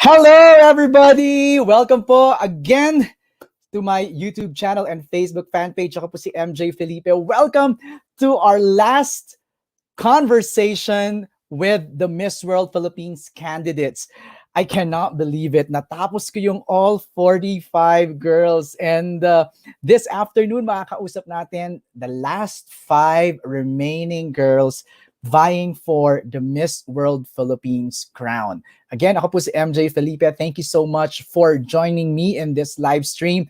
Hello everybody! Welcome po again to my YouTube channel and Facebook fan page. Ako po si MJ Felipe. Welcome to our last conversation with the Miss World Philippines candidates. I cannot believe it. Natapos ko yung all 45 girls. And this afternoon, makakausap natin the last 5 remaining girls vying for the Miss World Philippines crown. Again, ako po si MJ Felipe. Thank you so much for joining me in this live stream.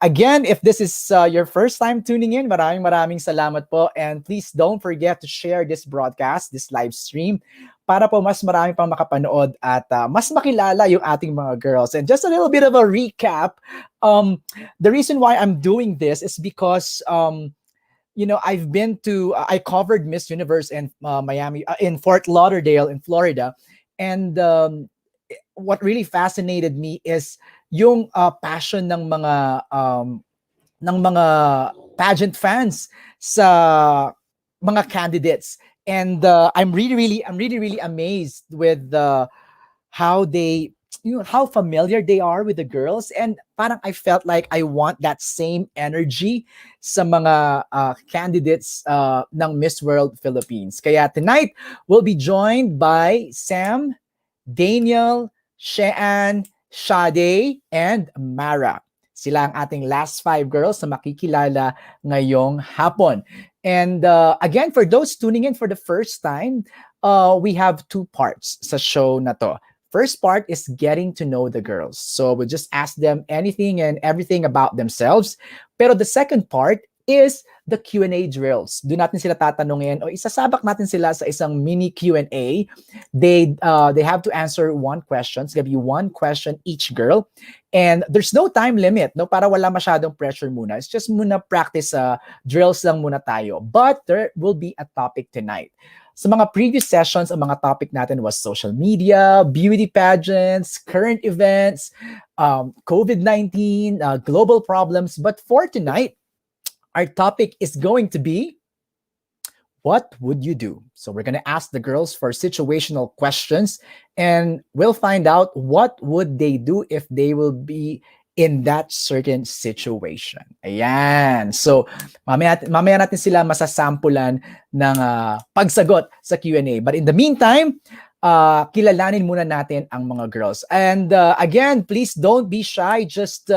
Again, if this is your first time tuning in, maraming salamat po. And please don't forget to share this broadcast, this live stream, para po mas marami pang makapanood at mas makilala yung ating mga girls. And just a little bit of a recap, the reason why I'm doing this is because I've been to, I covered Miss Universe in Miami, in Fort Lauderdale in Florida. And what really fascinated me is yung passion ng mga pageant fans sa mga candidates. And I'm really amazed with how they, how familiar they are with the girls. And parang I felt like I want that same energy sa mga candidates ng Miss World Philippines. Kaya tonight, we'll be joined by Sam, Danielle, Shean, Sade, and Mara. Sila ang ating last 5 girls na makikilala ngayong hapon. And again, for those tuning in for the first time, we have 2 parts sa show na to. First part is getting to know the girls. So we'll just ask them anything and everything about themselves. Pero the second part is the Q&A drills. Doon natin sila tatanungin o isasabak natin sila sa isang mini Q&A. They have to answer one question. It's gonna be one question each girl. And there's no time limit, no, para wala masyadong pressure muna. It's just muna practice drills lang muna tayo. But there will be a topic tonight. Sa mga previous sessions, ang mga topic natin was social media, beauty pageants, current events, COVID-19, global problems. But for tonight, our topic is going to be, what would you do? So we're going to ask the girls for situational questions and we'll find out what would they do if they will be in that certain situation. Ayan. So mamaya natin sila masasampulan ng pagsagot sa Q&A. But in the meantime, kilalanin muna natin ang mga girls. And again, please don't be shy. Just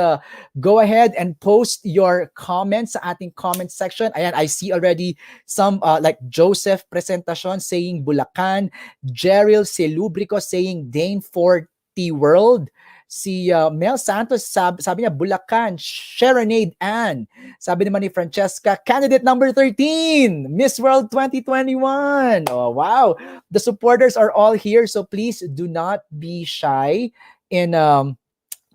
go ahead and post your comments sa ating comment section. Ayan, I see already some like Joseph Presentacion saying Bulacan, Jeril Celubrico saying Dane 40 World. Si Mel Santos, sabi niya Bulacan, Sherenade Ann. Sabi naman ni Francesca, candidate number 13, Miss World 2021. Oh, wow. The supporters are all here, so please do not be shy in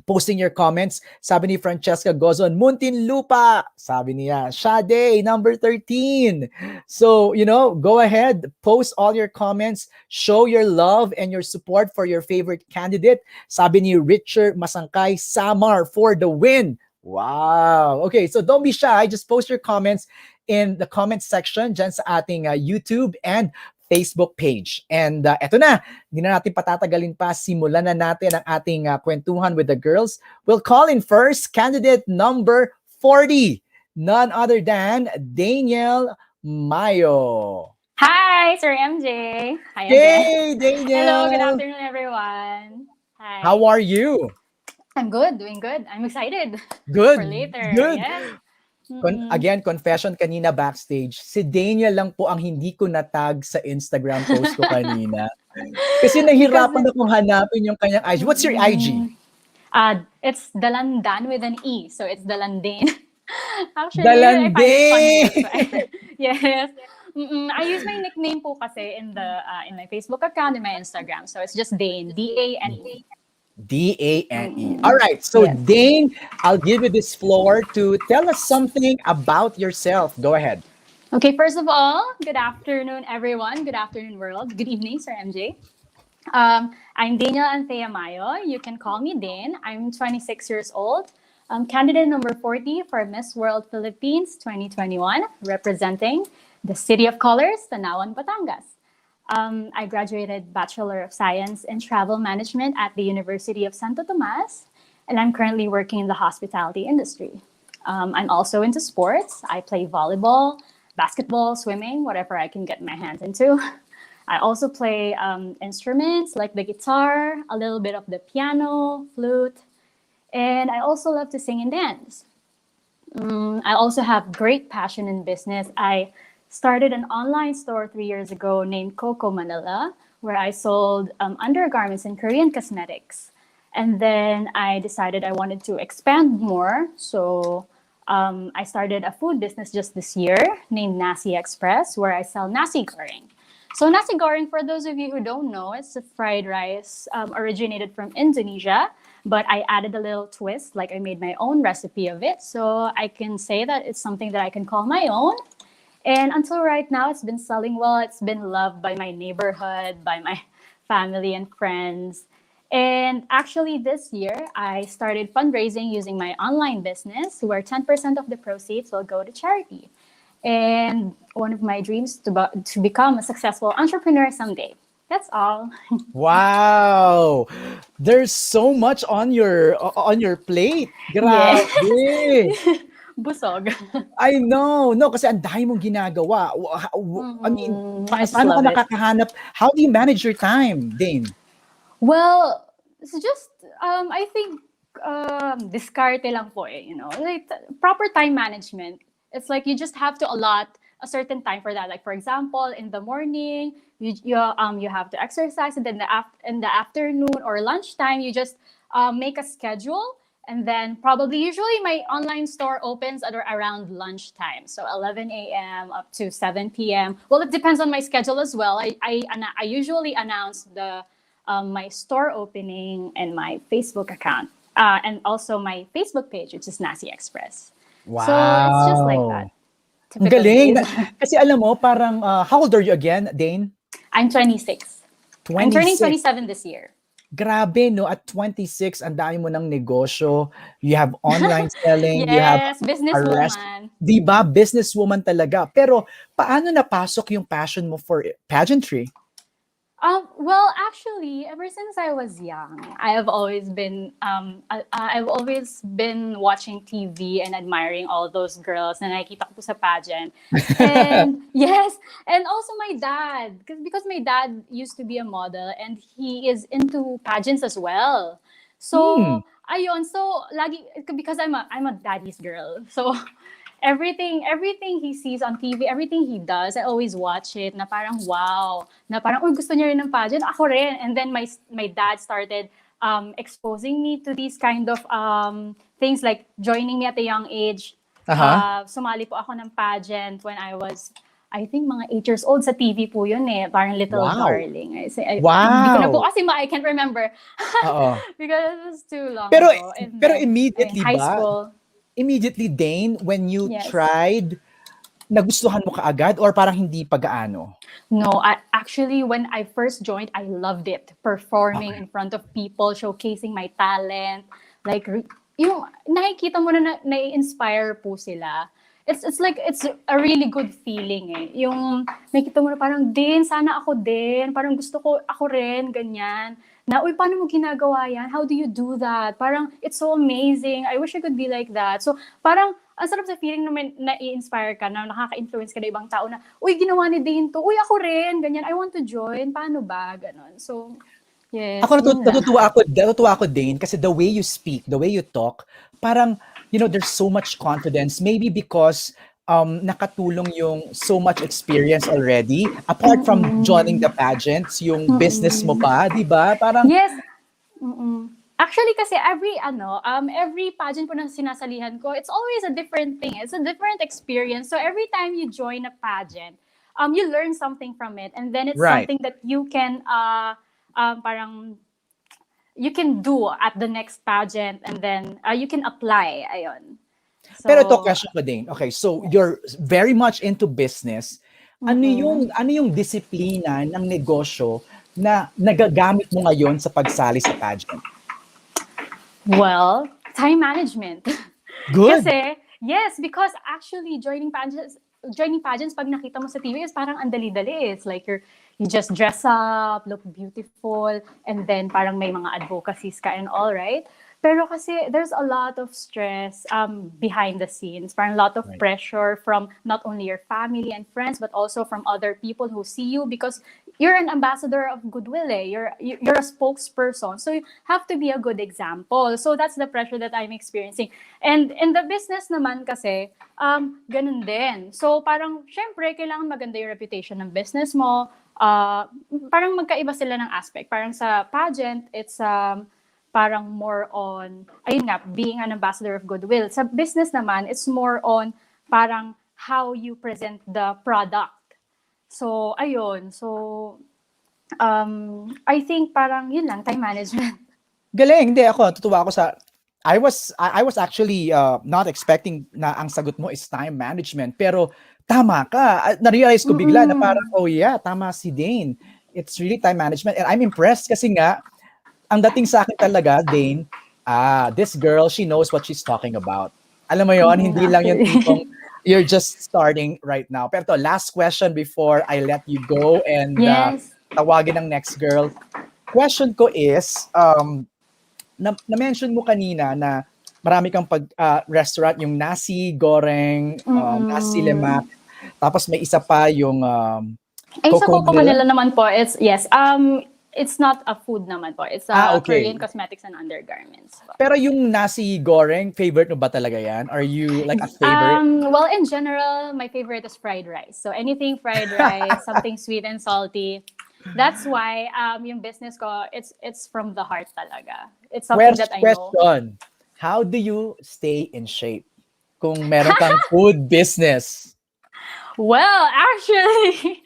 posting your comments. Sabi ni Francesca Gozon, Muntinlupa. Sabi niya, Sade, number 13. So, go ahead, post all your comments, show your love and your support for your favorite candidate. Sabi ni Richard Masangkay, Samar for the win. Wow. Okay, so don't be shy. Just post your comments in the comment section dyan sa ating YouTube and Facebook page. And eto na, hindi na natin patatagalin pa. Simulan na natin ang ating kwentuhan with the girls. We'll call in first candidate number 40. None other than Danielle Mayo. Hi, Sir MJ. Hi Hey, again. Danielle. Hello, good afternoon, everyone. Hi. How are you? I'm good, doing good. I'm excited Good. for later. Good. Yes. Again, confession kanina backstage, si Daniel lang po ang hindi ko natag sa Instagram post ko kanina. Kasi nahirapan akong hanapin yung kanyang IG. What's your IG? It's Dalandan with an E. So it's Dalandane. Actually, Dalandane! I find it funny. Yes. I use my nickname po kasi in my Facebook account and my Instagram. So it's just Dane. D-A-N-E. D-A-N-E. All right. So, yes. Dane, I'll give you this floor to tell us something about yourself. Go ahead. Okay. First of all, good afternoon, everyone. Good afternoon, world. Good evening, Sir MJ. I'm Danielle Anthea Mayo. You can call me Dane. I'm 26 years old. Candidate number 40 for Miss World Philippines 2021, representing the City of Colors, Tanawan, Batangas. I graduated Bachelor of Science in Travel Management at the University of Santo Tomas, and I'm currently working in the hospitality industry. I'm also into sports. I play volleyball, basketball, swimming, whatever I can get my hands into. I also play instruments like the guitar, a little bit of the piano, flute, and I also love to sing and dance. I also have great passion in business. I started an online store 3 years ago named Coco Manila, where I sold undergarments and Korean cosmetics. And then I decided I wanted to expand more. So I started a food business just this year named Nasi Express, where I sell nasi goreng. So nasi goreng, for those of you who don't know, it's a fried rice originated from Indonesia, but I added a little twist, like I made my own recipe of it. So I can say that it's something that I can call my own. And until right now, it's been selling well. It's been loved by my neighborhood, by my family and friends. And actually, this year, I started fundraising using my online business, where 10% of the proceeds will go to charity. And one of my dreams to become a successful entrepreneur someday. That's all. Wow! There's so much on your plate. Yeah. Grabe! Busog. I know. No, kasi ang dami mong ginagawa. I mean, I just paano ka love it. nakakahanap? How do you manage your time, Dane? Well, it's just I think diskarte lang po eh, like proper time management. It's like you just have to allot a certain time for that. Like for example, in the morning, you have to exercise, and then in the afternoon or lunchtime, you just make a schedule. And then probably usually my online store opens at around lunchtime, so 11 a.m. up to 7 p.m. Well, it depends on my schedule as well. I usually announce the my store opening and my Facebook account, and also my Facebook page, which is Nasi Express. So it's just like that. Wow! Ang Typical galing. days. Kasi alam mo, parang, how old are you again, Dane? I'm 26. I'm turning 26. 27 this year. Grabe, no? At 26, ang dami mo ng negosyo. You have online selling, you have Yes, a rest. businesswoman. Di ba? Businesswoman talaga. Pero paano napasok yung passion mo for pageantry? Well, actually, ever since I was young, I've always been watching TV and admiring all those girls na nakikita ko po sa pageant. And yes, and also my dad, because my dad used to be a model and he is into pageants as well. Hmm. So, ayun, so lagi because I'm a daddy's girl. So, everything he sees on TV, everything he does, I always watch it na parang wow, na parang uy, gusto niya rin ng pageant, ako rin. And then my dad started exposing me to these kind of things, like joining me at a young age. Aha. Sumali po ako ng pageant when I was, I think mga 8 years old. Sa TV po yun eh, parang Little Wow. Darling. Hindi ko na po Wow. kasi I can't remember Oo. because it was too long Pero ago. And pero then in immediately high ba? school, Immediately, Dane, when you yes. tried, nagustuhan mo kaagad or parang hindi pa gaano? No, actually, when I first joined, I loved it. Performing in front of people, showcasing my talent. Like, yung nakikita mo na nai-inspire po sila. It's like, it's a really good feeling eh. Yung nakikita mo na parang, din, sana ako din. Parang gusto ko, ako rin, ganyan. Na, uy, paano mo ginagawa yan? How do you do that? Parang, it's so amazing. I wish I could be like that. So, parang, ang sarap sa feeling na na-i-inspire ka, na nakaka-influence ka na ibang tao na, uy, ginawa ni Dane to. Uy, ako rin. Ganyan. I want to join. Paano ba? Ganon. So, yes. Ako yun lang. natutuwa ako, Dane, kasi the way you speak, the way you talk, parang, there's so much confidence. Maybe because nakatulong yung so much experience already. Apart from joining the pageants, yung business mo pa, di ba? Parang, Yes. Actually, kasi every pageant po na sinasalihan ko, it's always a different thing. It's a different experience. So every time you join a pageant, you learn something from it, and then it's right. something that you can parang you can do at the next pageant, and then you can apply. Ayun. So, Pero ito, question ko din. Okay, so you're very much into business. Ano yung disiplina ng negosyo na nagagamit mo ngayon sa pagsali sa pageant? well, time management. Good. Kasi, yes, because actually joining pageants, pag nakita mo sa TV is parang ang dali-dali. It's like you just dress up, look beautiful, and then parang may mga advocacies ka and all, right? Pero kasi there's a lot of stress behind the scenes, parang a lot of Right. pressure from not only your family and friends, but also from other people who see you because you're an ambassador of goodwill. Eh. You're a spokesperson, so you have to be a good example. So that's the pressure that I'm experiencing. And in the business naman kasi, ganun din. So parang, syempre, kailangan maganda yung reputation ng business mo. Parang magkaiba sila ng aspect. Parang sa pageant, it's parang more on, ayun nga, being an ambassador of goodwill. Sa business naman, it's more on parang how you present the product. So, ayun. So, I think parang yun lang, time management. Galing, hindi ako, tutuwa ako sa I was actually not expecting na ang sagot mo is time management, pero tama ka. Na-realize ko bigla na parang, Mm-mm. oh yeah, tama si Dane. It's really time management and I'm impressed kasi nga ang dating sa akin talaga, Dane, this girl, she knows what she's talking about. Alam mo yon, Mm-mm, hindi lang yung tipong actually. you're just starting right now. Pero to, last question before I let you go and Yes. tawagin ng next girl. Question ko is, na-mention mo kanina na marami kang restaurant, yung nasi goreng, nasi lemak, Mm-mm. tapos may isa pa yung Ay, sa coco Coco milk. Manila naman po, it's, yes, it's not a food naman po. It's Okay. Korean cosmetics and undergarments po. Pero yung nasi goreng, favorite mo ba talaga yan? Are you like a favorite? Well, in general, my favorite is fried rice. So anything fried rice, something sweet and salty. That's why yung business ko, it's from the heart talaga. It's something that I know. Question, how do you stay in shape kung meron kang food business? Well, actually,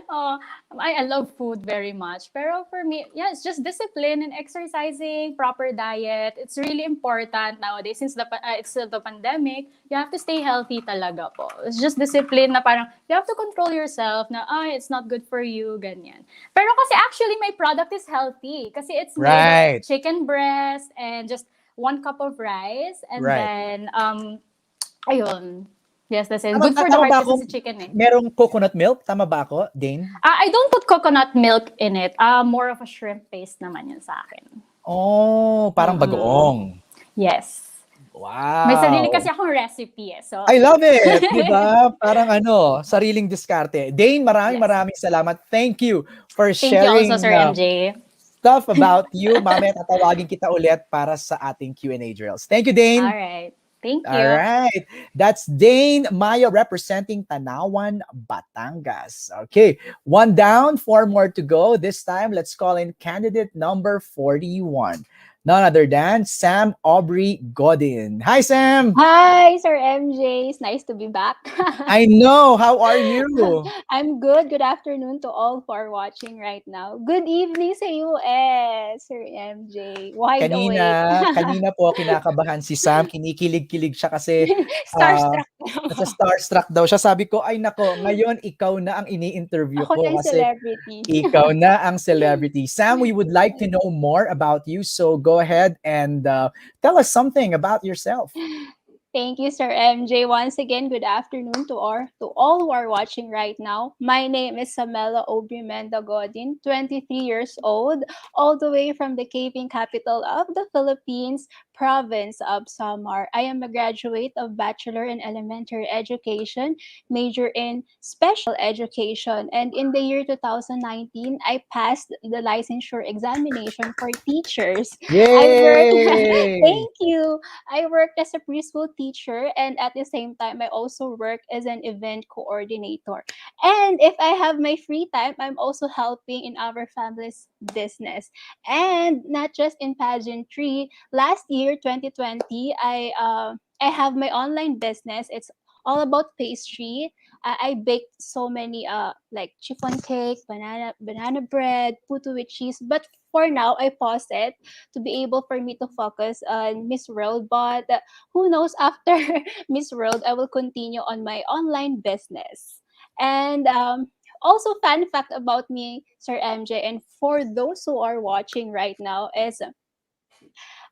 uh, I love food very much. Pero for me, yeah, it's just discipline and exercising, proper diet. It's really important nowadays since it's the pandemic. You have to stay healthy talaga po. It's just discipline na parang you have to control yourself na it's not good for you, ganyan. Pero kasi actually my product is healthy kasi it's made Right, chicken breast and just 1 cup of rice and right. then ayun. Yes, that's it. Tama, Good for the tama heart ba kasi ako? si chicken eh. Merong coconut milk? Tama ba ako, Dane? I don't put coconut milk in it. More of a shrimp paste naman yun sa akin. Oh, parang Mm-mm. bagoong. Yes. May sarili kasi Wow. akong recipe eh. So, I love it, 'di ba? Parang ano, sariling diskarte. Dane, maraming yes. maraming salamat. Thank you for Thank you also, sharing Sir MJ. stuff about you. Mamaya tatawagin kita ulit para sa ating Q&A drills. Thank you, All Dane. right. Thank All you. right. That's Dane Mayo representing Tanawan, Batangas. Okay. One down, four more to go. This time, let's call in candidate number 41. None other than Sam Aubrey Godin. Hi, Sam. Hi, Sir MJ. It's nice to be back. I know. How are you? I'm good. Good afternoon to all who are watching right now. Good evening sa US, Sir MJ. Wide awake. Kanina po kinakabahan si Sam, kinikilig-kilig siya kasi ah, Starstruck. nasa starstruck daw siya. Sabi ko, ay nako, ngayon ikaw na ang ini-interview Ako na ko yung kasi celebrity. ikaw na ang celebrity. Sam, we would like to know more about you. So go ahead and tell us something about yourself. Thank you, Sir MJ. Once again, good afternoon to all who are watching right now. My name is Samela Godin, 23 years old, all the way from the caving capital of the Philippines, province of Samar. I am a graduate of Bachelor in Elementary Education, major in Special Education, and in the year 2019, I passed the licensure examination for teachers. I worked, Yay! thank you. I worked as a preschool teacher, and at the same time, I also work as an event coordinator. And if I have my free time, I'm also helping in our family's business. And not just in pageantry. Last year, 2020, I have my online business. It's all about pastry. I baked so many like chiffon cake, banana bread, putu with cheese. But for now, I paused it to be able for me to focus on Miss World. But who knows, after Miss World, I will continue on my online business. And also, fun fact about me, Sir MJ, and for those who are watching right now, is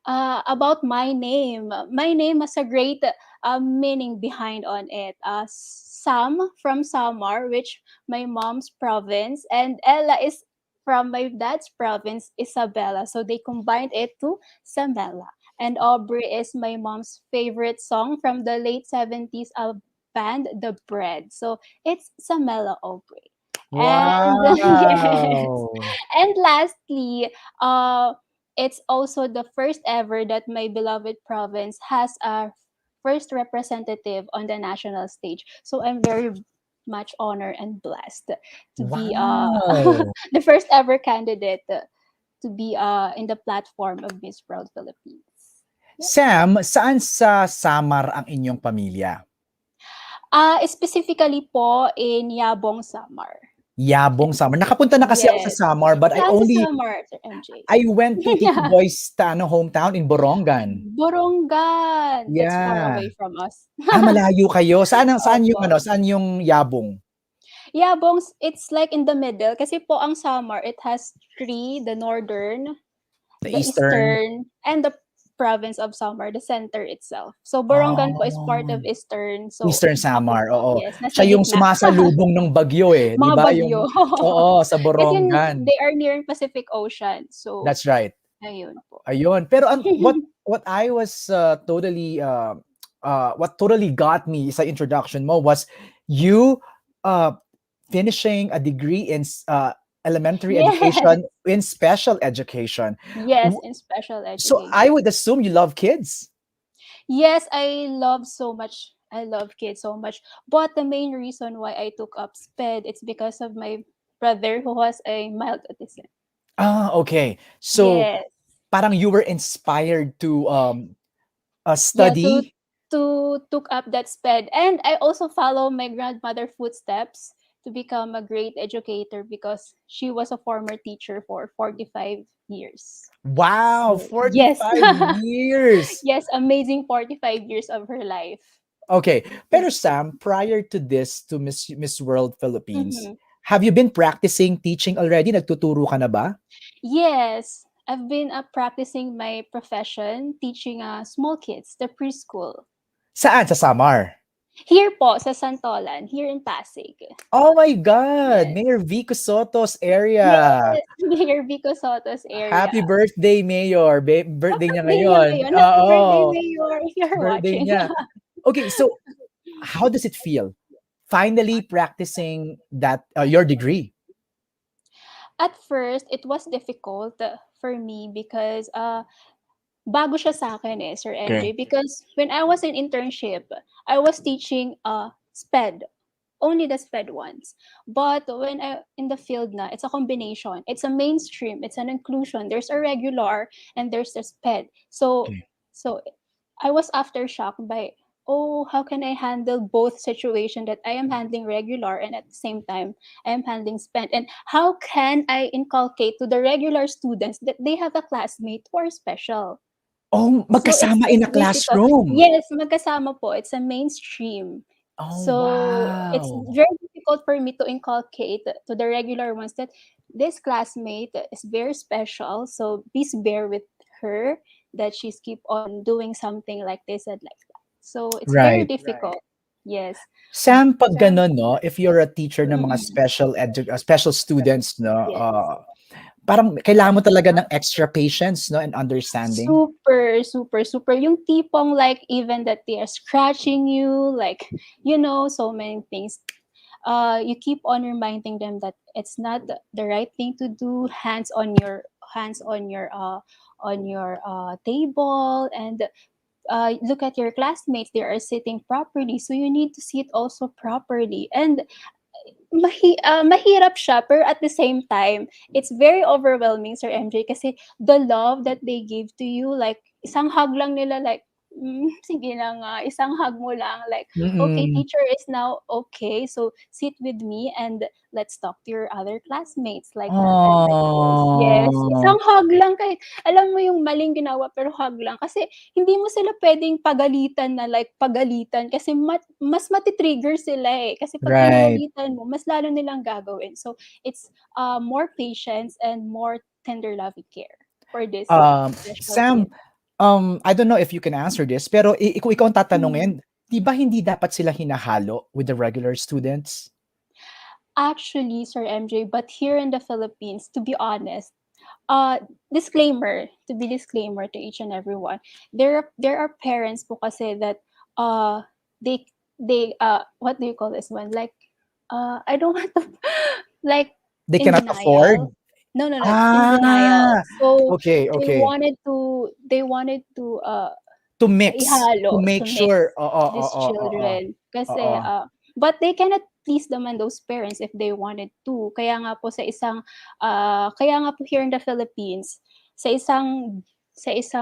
About my name. My name has a great meaning behind on it. Sam from Samar, which my mom's province, and Ella is from my dad's province, Isabella. So they combined it to Samela. And Aubrey is my mom's favorite song from the late 70s band The Bread. So it's Samela Aubrey. And yes. Wow. And lastly, uh it's also the first ever that my beloved province has a first representative on the national stage. So I'm very much honored and blessed to be Wow. the first ever candidate to be in the platform of Miss World Philippines. Yep. Sam, saan sa Samar ang inyong pamilya? Specifically po in Yabong, Samar. Yabong, Samar. Nakapunta na kasi ako sa Yes. Samar, but Saan sa Samar, Sir MJ? I went to Tito Yeah. Boy's hometown in Borongan. Borongan. That's far Yeah. away from us. Malayo kayo. Saan yung Opo. saan yung Yabong? Yabong, it's like in the middle. Kasi po ang Samar, it has three, the northern, The the Eastern? eastern, and the province of Samar, the center itself. So Borongan po is part Oh, of eastern. So Eastern ako Samar, po, oo. yes, nasa Siya yung gitna. sumasalubong ng bagyo, eh, 'di Mga ba? bagyo. Yung oo, sa Kasi Borongan. they are near Pacific Ocean. So, That's right. ayun po. Ayun. Pero what I was what totally got me sa introduction mo was you uh finishing a degree in elementary Yes. education in special education. Yes, W- in special So I education. would assume you love kids. Yes, I love so much. I love kids so much. But the main reason why I took up SPED, it's because of my brother who has a mild autism. Okay. So Yes. parang you were inspired to Yeah, study. to took up that SPED. And I also follow my grandmother footsteps to become a great educator because she was a former teacher for 45 years. Wow, So, yes. 45 years. Yes, amazing 45 years of her life. Okay. Pero Sam, prior to this, to Miss World Philippines, Mhm. have you been practicing teaching already? Nagtuturo ka na ba? Yes, I've been practicing my profession, teaching small kids, the preschool. Saan? Sa Samar? Here po, sa Santolan, here in Pasig. Oh my God! Yes. Mayor Vico Soto's area. Yes, near Vico Soto's area. Happy birthday, Mayor. Birthday Happy niya birthday niya ngayon. ngayon. Happy birthday, Oo, Mayor, if you're birthday watching. niya. Okay, so how does it feel? Finally practicing that your degree. At first, it was difficult for me because bago siya sa akin eh, Sir MJ. Okay. Because when I was in internship, I was teaching SPED, only the SPED ones. But when I in the field na, it's a combination. It's a mainstream, it's an inclusion. There's a regular and there's a SPED. So Okay. so I was aftershock by, oh, how can I handle both situation that I am handling regular and at the same time I am handling SPED? And how can I inculcate to the regular students that they have a classmate who are special? Oh, So magkasama in it's a difficult. classroom. Yes, magkasama po. It's a mainstream. Oh, So it's wow. very difficult for me to inculcate to the regular ones that this classmate is very special. So please bear with her that she's keep on doing something like this and like that. So it's very Right. difficult. Yes. Sam, pag gano'n 'no, if you're a teacher ng mga Mm-mm. special students 'no, Yes. parang kailangan mo talaga ng extra patience 'no, and understanding. Super, super, super. Yung tipong like even that they are scratching you, like, so many things. You keep on reminding them that it's not the right thing to do. Hands on your table, and look at your classmates. They are sitting properly, so you need to sit also properly. And mahirap siya, pero at the same time, it's very overwhelming, Sir MJ, kasi the love that they give to you, like, isang hug lang nila, like, sige na nga, isang hug mo lang, like, okay, Mm. teacher is now okay, so sit with me and let's talk to your other classmates, like that and like this. Yes, Oh, isang hug lang, kahit alam mo yung maling ginawa, pero hug lang. Kasi hindi mo sila pwedeng pagalitan na like pagalitan kasi mas mati-trigger sila eh. Kasi pag right. pinagalitan mo, mas lalo nilang gagawin. So, it's more patience and more tender loving care for this special Sam, kid. I don't know if you can answer this, pero kung ikaw ang Mm. tatanungin, 'di ba hindi dapat sila hinahalo with the regular students? Actually, Sir MJ, but here in the Philippines, to be honest, uh, disclaimer, to be disclaimer to each and everyone, there are parents po kasi that uh they what do you call this one? Like I don't want to like They in cannot afford? denial. No, no, no, it's in denial. Ah, So okay, okay. they wanted to To mix, to ihalo, to make sure. mix Oo, these oo, oo. children. Kasi, Oo. but they cannot please naman those parents if they wanted to. Kaya nga po here in the Philippines, sa isang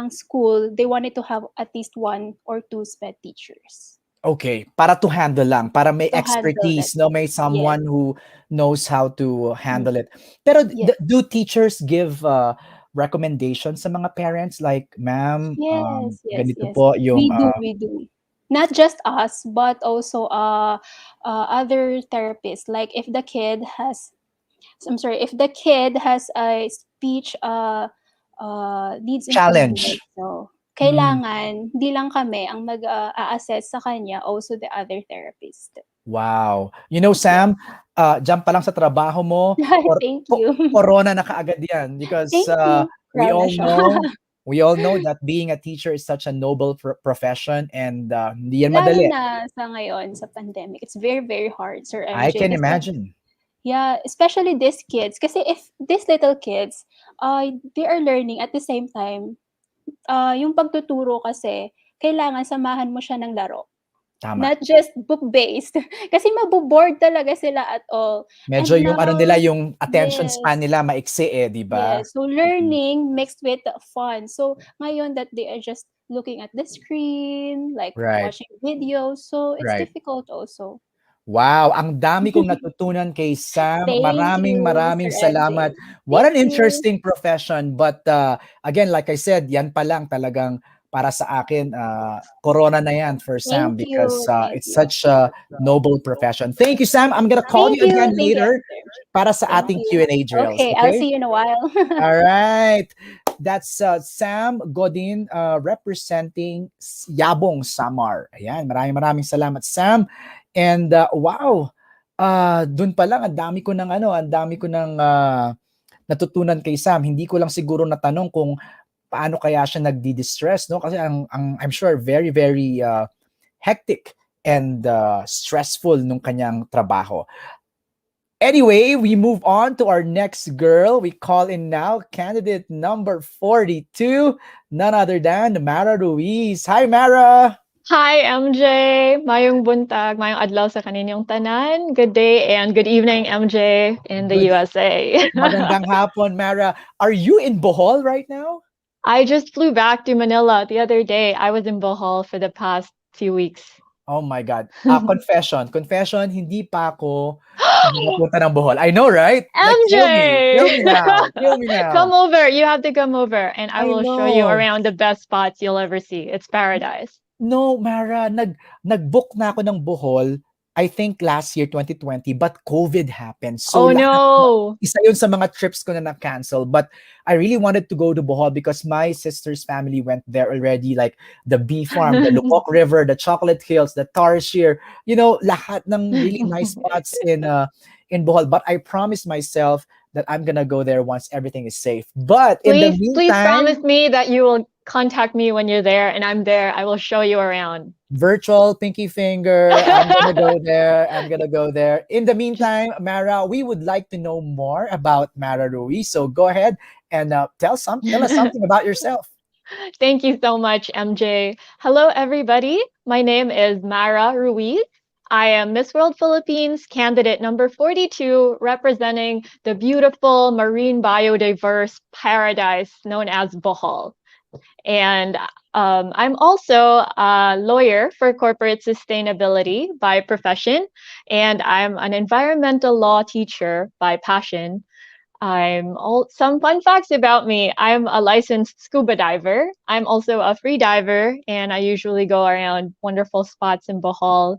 school, they wanted to have at least one or two sped teachers Okay, para to handle lang, para may to handle that. expertise, 'no, may Yes, someone who knows how to mm, handle it. Pero yes, do teachers give, recommendations sa mga parents like, "Ma'am, yes, yes, ganito yes. po yung, We do. Not just us, but also other therapists. Like if the kid has I'm sorry, if the kid has a speech needs improvement, challenge." so Hmm. kailangan hindi lang kami ang a-assess sa kanya, also the other therapist. Wow. You know, Yes. Sam, diyan pa lang sa trabaho mo, Thank you. corona na kaagad 'yan because, Thank you. we Proud na all siya. know we all know that being a teacher is such a noble profession and, hindi 'yan Lalo madali. na sa ngayon, sa pandemic, it's very, very hard, Sir I MJ, can kasi imagine. yeah, especially these kids. Kasi if these little kids, they are learning at the same time, yung pagtuturo kasi, kailangan samahan mo siya ng laro. Tama. Not just book-based. Kasi mabo-bored talaga sila at all. Medyo And yung ano nila, now yung attention span yes, nila maiksi, eh, 'di ba? yes. So Mm, learning mixed with fun. So ngayon that they are just looking at the screen, like right, watching videos, so it's right. difficult also. Wow, ang dami kong natutunan kay Sam. Thank Maraming you, maraming Sir MJ. salamat. What Thank an you. interesting profession. But again, like I said, yan pa lang talagang para sa akin, corona na yan for Sam Thank because you. Thank it's you. such a noble profession. Thank you, Sam. I'm gonna call Thank you you. again Thank you, later Sir MJ. para sa Thank ating you. Q&A drills, Okay, I'll okay? see you in a while. All right. That's Sam Godin representing Yabong Samar. Ayan, maraming maraming salamat Sam. And wow, dun pa lang ang dami ko ng ano, ang dami ko ng natutunan kay Sam. Hindi ko lang siguro natanong kung paano kaya siya nagdi-distress, no? Kasi ang I'm sure very very hectic and stressful nung kanyang trabaho. Anyway, we move on to our next girl. We call in now candidate number 42, none other than Mara Ruiz. Hi, Mara. Hi, MJ. Mayong buntag, mayong adlaw sa kaninyong tanan. Good day and good evening, MJ, in the Good. USA. Magandang hapon, Mara. Are you in Bohol right now? I just flew back to Manila the other day. I was in Bohol for the past few weeks. Oh my God. Confession, hindi pa ako nakakapunta ng Bohol. I know, right? Like, tell me. MJ! Tell me now. Tell me Come now. over. You have to come over, and I I will show you know. around the best spots you'll ever see. It's paradise. No, Mara, nag-book na ako ng Bohol, I think last year, 2020, but COVID happened. So Oh lahat no. isa yun sa mga trips ko na na-cancel. But I really wanted to go to Bohol because my sister's family went there already, like the bee farm, the Lubok River, the Chocolate Hills, the Tarsier, lahat ng really nice spots in Bohol. But I promised myself that I'm gonna go there once everything is safe. But in the Please promise meantime, me that you will contact me when you're there and I'm there. I will show you around. virtual pinky finger. I'm gonna go there. I'm gonna go there. In the meantime, Mara, we would like to know more about Mara Ruiz. So go ahead and tell us something about yourself. Thank you so much, MJ. Hello, everybody. My name is Mara Ruiz. I am Miss World Philippines candidate number 42, representing the beautiful marine biodiverse paradise known as Bohol. And I'm also a lawyer for corporate sustainability by profession, and I'm an environmental law teacher by passion. Some fun facts about me. I'm a licensed scuba diver. I'm also a free diver, and I usually go around wonderful spots in Bohol.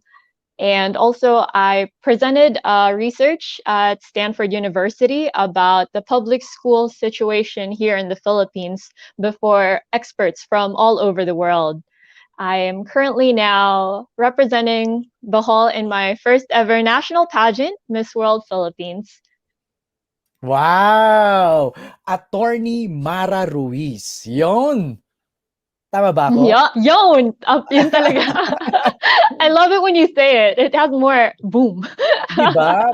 And also, I presented research at Stanford University about the public school situation here in the Philippines before experts from all over the world. I am currently now representing Bohol in my first ever national pageant, Miss World Philippines. Wow! Attorney Mara Ruiz. Yon. Tama ba ako? Yeah, yun! Yun talaga. I love it when you say it. It has more boom. 'Di ba?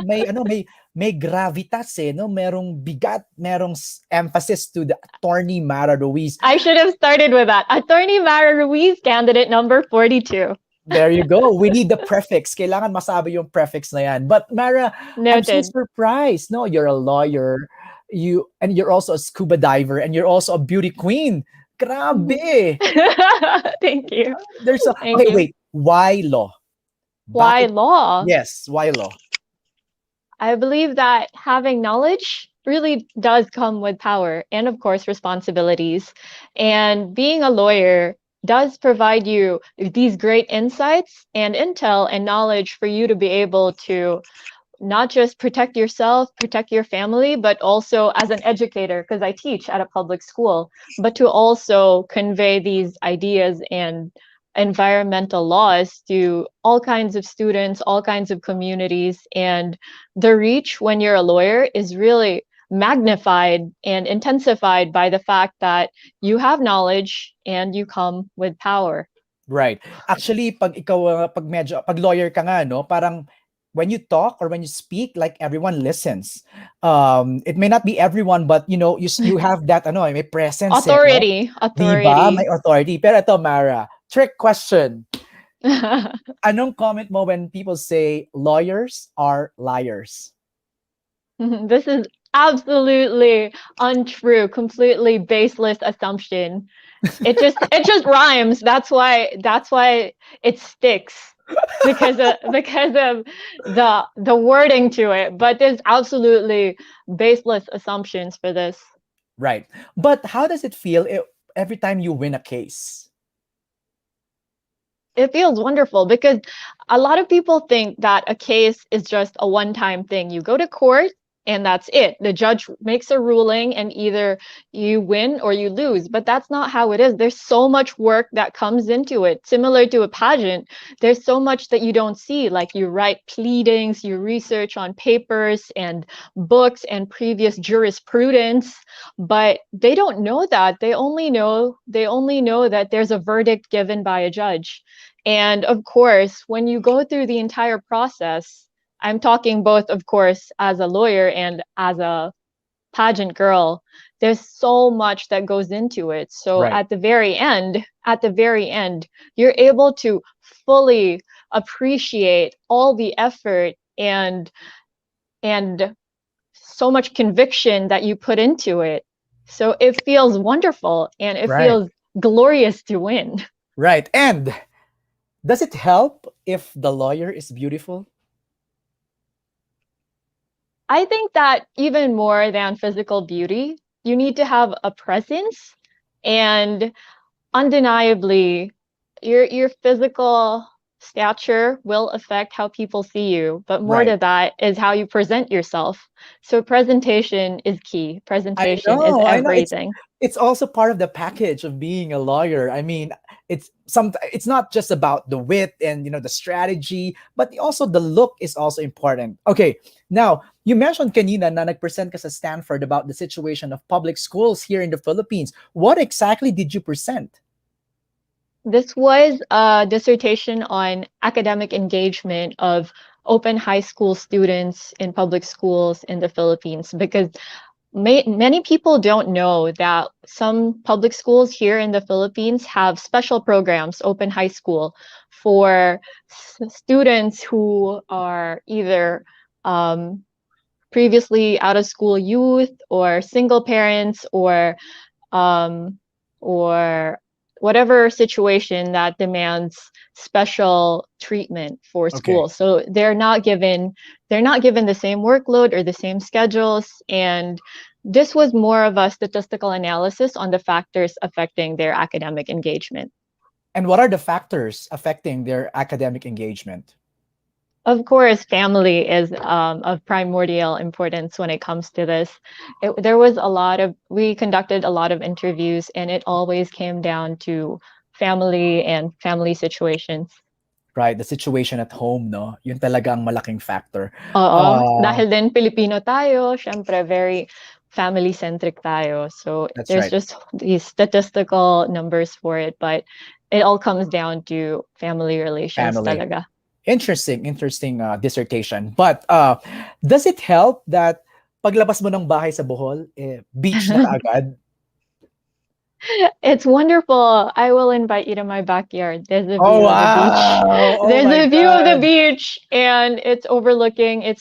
May gravitas eh, no? Merong bigat, merong emphasis to the Attorney Mara Ruiz. I should have started with that. Attorney Mara Ruiz, candidate number 42. There you go. We need the prefix. Kailangan masabi yung prefix na yan. But Mara, I'm so Noted. surprised. No, you're a lawyer. You're also a scuba diver and you're also a beauty queen. Grabe. Thank you. There's a Thank Okay, you. wait. Why law? Why Bakit? law? Yes, why law? I believe that having knowledge really does come with power and, of course, responsibilities. And being a lawyer does provide you these great insights and intel and knowledge for you to be able to not just protect yourself, protect your family, but also as an educator, because I teach at a public school, but to also convey these ideas and environmental laws to all kinds of students, all kinds of communities. And the reach when you're a lawyer is really magnified and intensified by the fact that you have knowledge and you come with power. Right. Actually, pag lawyer ka nga, no, parang when you talk or when you speak, like everyone listens. It may not be everyone, but you have that may presence eh, no? Authority, 'Di ba? May authority. authority. Pero ito, Mara, trick question. Anong comment mo when people say lawyers are liars? This is absolutely untrue, completely baseless assumption. It just rhymes. That's why it sticks because of the wording to it. But there's absolutely baseless assumptions for this. Right. But how does it feel every time you win a case? It feels wonderful because a lot of people think that a case is just a one-time thing. You go to court and that's it. The judge makes a ruling and either you win or you lose, but that's not how it is. There's so much work that comes into it. Similar to a pageant, there's so much that you don't see. Like you write pleadings, you research on papers and books and previous jurisprudence, but they don't know that. They only know that there's a verdict given by a judge. And of course, when you go through the entire process, I'm talking both, of course, as a lawyer and as a pageant girl, there's so much that goes into it. So Right. at the very end, you're able to fully appreciate all the effort and so much conviction that you put into it. So it feels wonderful and it Right. feels glorious to win. Right. And does it help if the lawyer is beautiful? I think that even more than physical beauty, you need to have a presence, and undeniably your physical stature will affect how people see you, but more Right. to that is how you present yourself. So presentation is key. I Presentation is know, I know. everything. It's also part of the package of being a lawyer. I mean, it's not just about the wit and the strategy, but also the look is also important. Okay, now you mentioned kanina na nag-present ka sa Stanford about the situation of public schools here in the Philippines. What exactly did you present? This was a dissertation on academic engagement of open high school students in public schools in the Philippines because many people don't know that some public schools here in the Philippines have special programs, open high school, for students who are either previously out of school youth or single parents um, or whatever situation that demands special treatment for Okay. school. So they're not given the same workload or the same schedules. And this was more of a statistical analysis on the factors affecting their academic engagement. And what are the factors affecting their academic engagement? Of course, family is of primordial importance when it comes to this. There was a lot of, we conducted a lot of interviews, and it always came down to family and family situations. Right, the situation at home, no? Yun talaga ang malaking factor. Oo, Uh, dahil din Pilipino tayo, syempre very family-centric tayo. So that's there's right, just these statistical numbers for it, but it all comes down to family relations family. talaga. Interesting dissertation. But does it help that paglabas mo ng bahay sa Bohol, beach na kaagad? It's wonderful. I will invite you to my backyard. There's a Oh view of the beach. wow! Oh There's my a view of the God! beach, and it's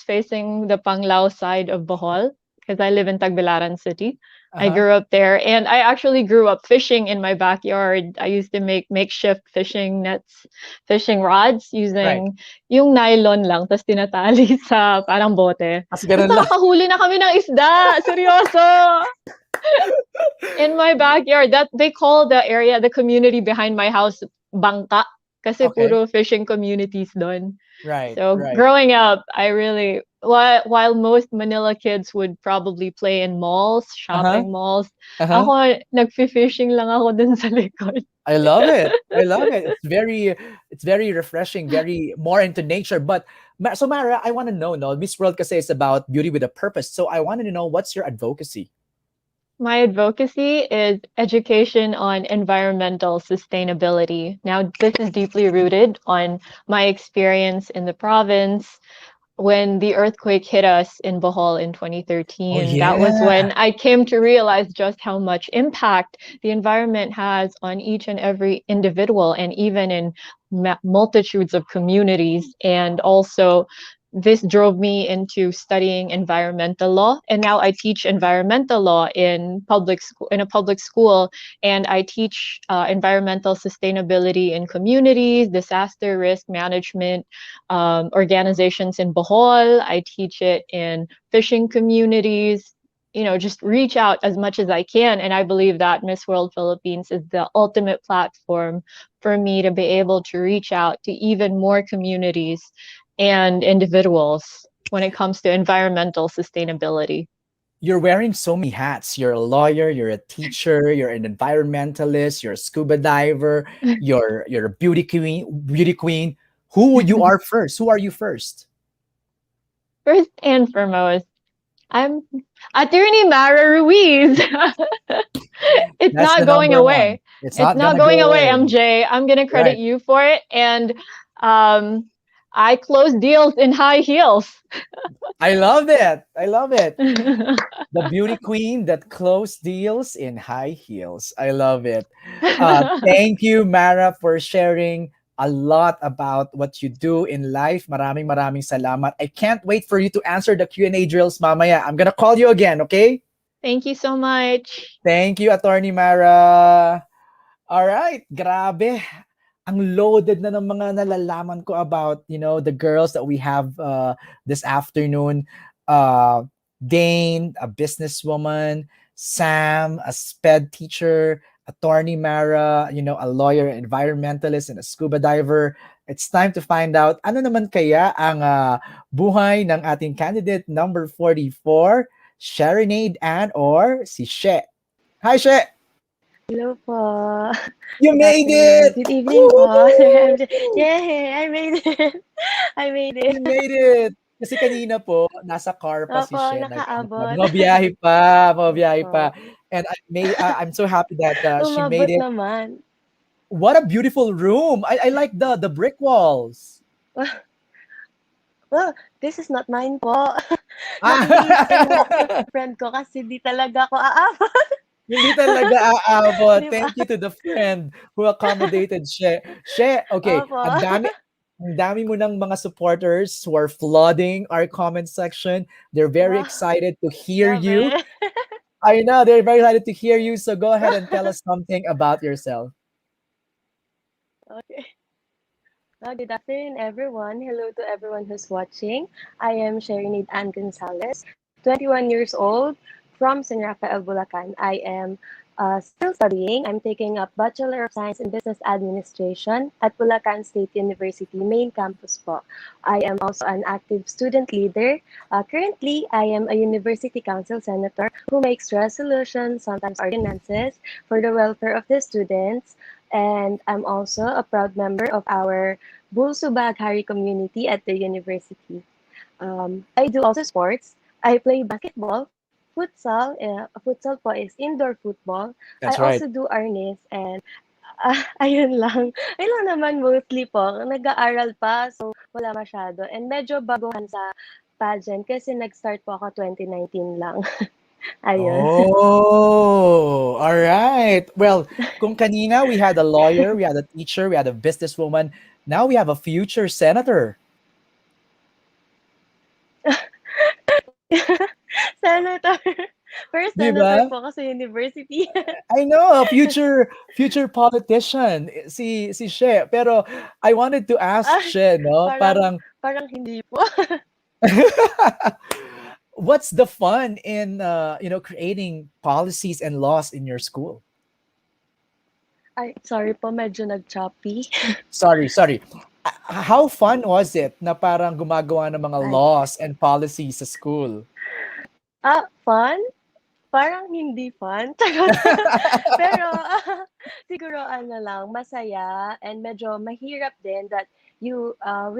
facing the Panglao side of Bohol because I live in Tagbilaran City. I Uh-huh. grew up there, and I actually grew up fishing in my backyard. I used to make makeshift fishing nets, fishing rods Right. using yung nylon lang, tapos tinatali sa parang bote. Kasi Tapos ganun lang. nakakahuli na kami ng isda. Seryoso! In my backyard, that they call the area, the community behind my house, bangka, kasi Okay. puro fishing communities doon. Right, So right. growing up, I really, while most Manila kids would probably play in malls, Uh-huh. shopping malls, Uh-huh. ako nagfi-fishing lang ako dun sa likod. I love it. I love it. It's very refreshing, very more into nature. But so Mara, I want to know, no, Miss World kasi is about beauty with a purpose. So I wanted to know what's your advocacy? My advocacy is education on environmental sustainability. Now, this is deeply rooted on my experience in the province. When the earthquake hit us in Bohol in Oh 2013, that was yeah. when I came to realize just how much impact the environment has on each and every individual and even in multitudes of communities. And also, this drove me into studying environmental law, and now I teach environmental law in public school, in a public school, and I teach environmental sustainability in communities, disaster risk management, organizations in Bohol. I teach it in fishing communities. Just reach out as much as I can. And I believe that Miss World Philippines is the ultimate platform for me to be able to reach out to even more communities and individuals when it comes to environmental sustainability. You're wearing so many hats. You're a lawyer, you're a teacher, you're an environmentalist, you're a scuba diver, you're a beauty queen. Who you are first? Who are you first? First and foremost, I'm Attorney Mara Ruiz. It's That's the not going number one. away. It's It's not not gonna going go away, away. MJ. I'm going to credit Right. you for it. And I close deals in high heels. I love it. I love it. The beauty queen that closed deals in high heels. I love it. Thank you, Mara, for sharing a lot about what you do in life. Maraming salamat. I can't wait for you to answer the Q&A drills, mamaya. I'm gonna call you again, okay? Thank you so much. Thank you, Attorney Mara. All right, grabe. Ang loaded na ng mga nalalaman ko about, the girls that we have this afternoon. Dane, a businesswoman, Sam, a sped teacher, Attorney Mara, a lawyer, environmentalist, and a scuba diver. It's time to find out ano naman kaya ang buhay ng ating candidate number 44, Sherenade and or si She. Hi, She! Hello po. You Good made afternoon. it! Good evening po, Sir Woo! MJ. Yay! I made it. I made it. You made it! Kasi kanina po, nasa car pa si Opo, She. nakaabot. Bumabiyahe pa, bumabiyahe pa. Opo. And I'm so happy that she made Umabot it. naman. What a beautiful room! I like the brick walls. Well, this is not mine po. Nakihintay lang ako sa Ah! friend ko kasi di talaga ako aabot. Hindi talaga aabot. Di ba? Thank you to the friend who accommodated She. She, okay, Opo. ang dami mo ng mga supporters who are flooding our comment section. They're very Wow, excited to hear you. grabe. I know they're very excited to hear you. So go ahead and tell us something about yourself. Okay. Good afternoon, everyone. Hello to everyone who's watching. I am Sherenade Ann Gonzalez, 21 years old, from San Rafael, Bulacan. I am still studying. I'm taking up Bachelor of Science in Business Administration at Bulacan State University main campus po. I am also an active student leader. Currently, I am a University Council Senator who makes resolutions, sometimes ordinances, for the welfare of the students. And I'm also a proud member of our Bulsu Baghari community at the university. I do also sports. I play basketball, futsal. Futsal po is indoor football. I That's right. also do arnis and ayun lang. Ayun lang naman mostly po. Nag-aaral pa, so wala masyado. And medyo baguhan sa pageant kasi nag-start po ako 2019 lang. Ayun. Oh, all right. Well, kung kanina we had a lawyer, we had a teacher, we had a businesswoman. Now we have a future senator. Senator. First Di senator ba? po ako sa university. I know, a future politician si She. Pero I wanted to ask Ah, She, no? parang Parang parang hindi po. what's the fun in creating policies and laws in your school? Ay, sorry po, medyo nag-choppy. Sorry, sorry. How fun was it na parang gumagawa ng mga Ay, laws and policies sa school? fun? Parang hindi fun. Charot. Pero siguro ano lang, masaya and medyo mahirap din that we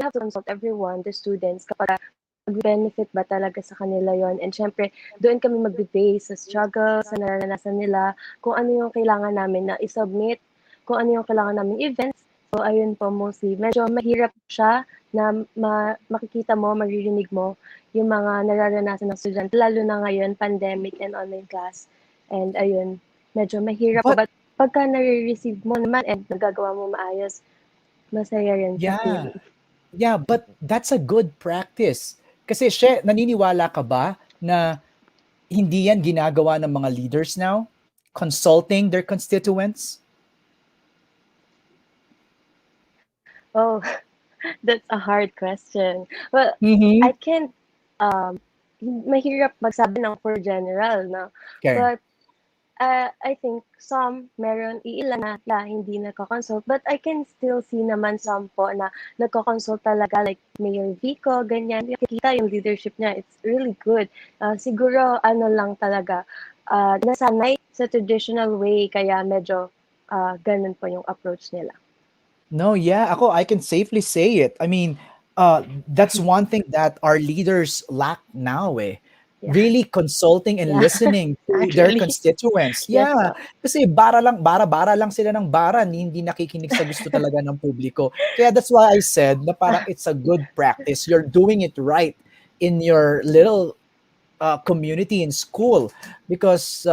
have to consult everyone, the students, kapag mag-benefit ba talaga sa kanila yon. And syempre, doon kami magbe-base sa struggle, sa nararanasan nila, kung ano yung kailangan namin na i-submit, kung ano yung kailangan namin events. So, ayun po mostly. Medyo mahirap siya na makikita mo, maririnig mo yung mga nararanasan ng estudyante, lalo na ngayon, pandemic and online class. And ayun, medyo mahirap po. But But pagka nare-receive mo naman and nagagawa mo maayos, masaya rin sa yeah, feeling. yeah, but that's a good practice. Kasi She, naniniwala ka ba na hindi yan ginagawa ng mga leaders now? Consulting their constituents? Oh, that's a hard question. Well, Mm-hmm. I can't, mahirap magsabi ng for general, no? Okay. But I think some, meron iilan na hindi nagko-consult. But I can still see naman some po na nagko-consult talaga, like Mayor Vico, ganyan. Nakikita yung leadership niya. It's really good. Siguro, ano lang talaga, nasanay sa traditional way, kaya medyo ganun po yung approach nila. No, yeah, I can safely say it. I mean, that's one thing that our leaders lack now, eh. Yeah, Really consulting and yeah, listening to their actually. constituents. Yes Yeah, po. kasi bara lang sila ng bara, hindi nakikinig sa gusto talaga ng publiko. Kaya that's why I said na parang it's a good practice. You're doing it right in your little community in school because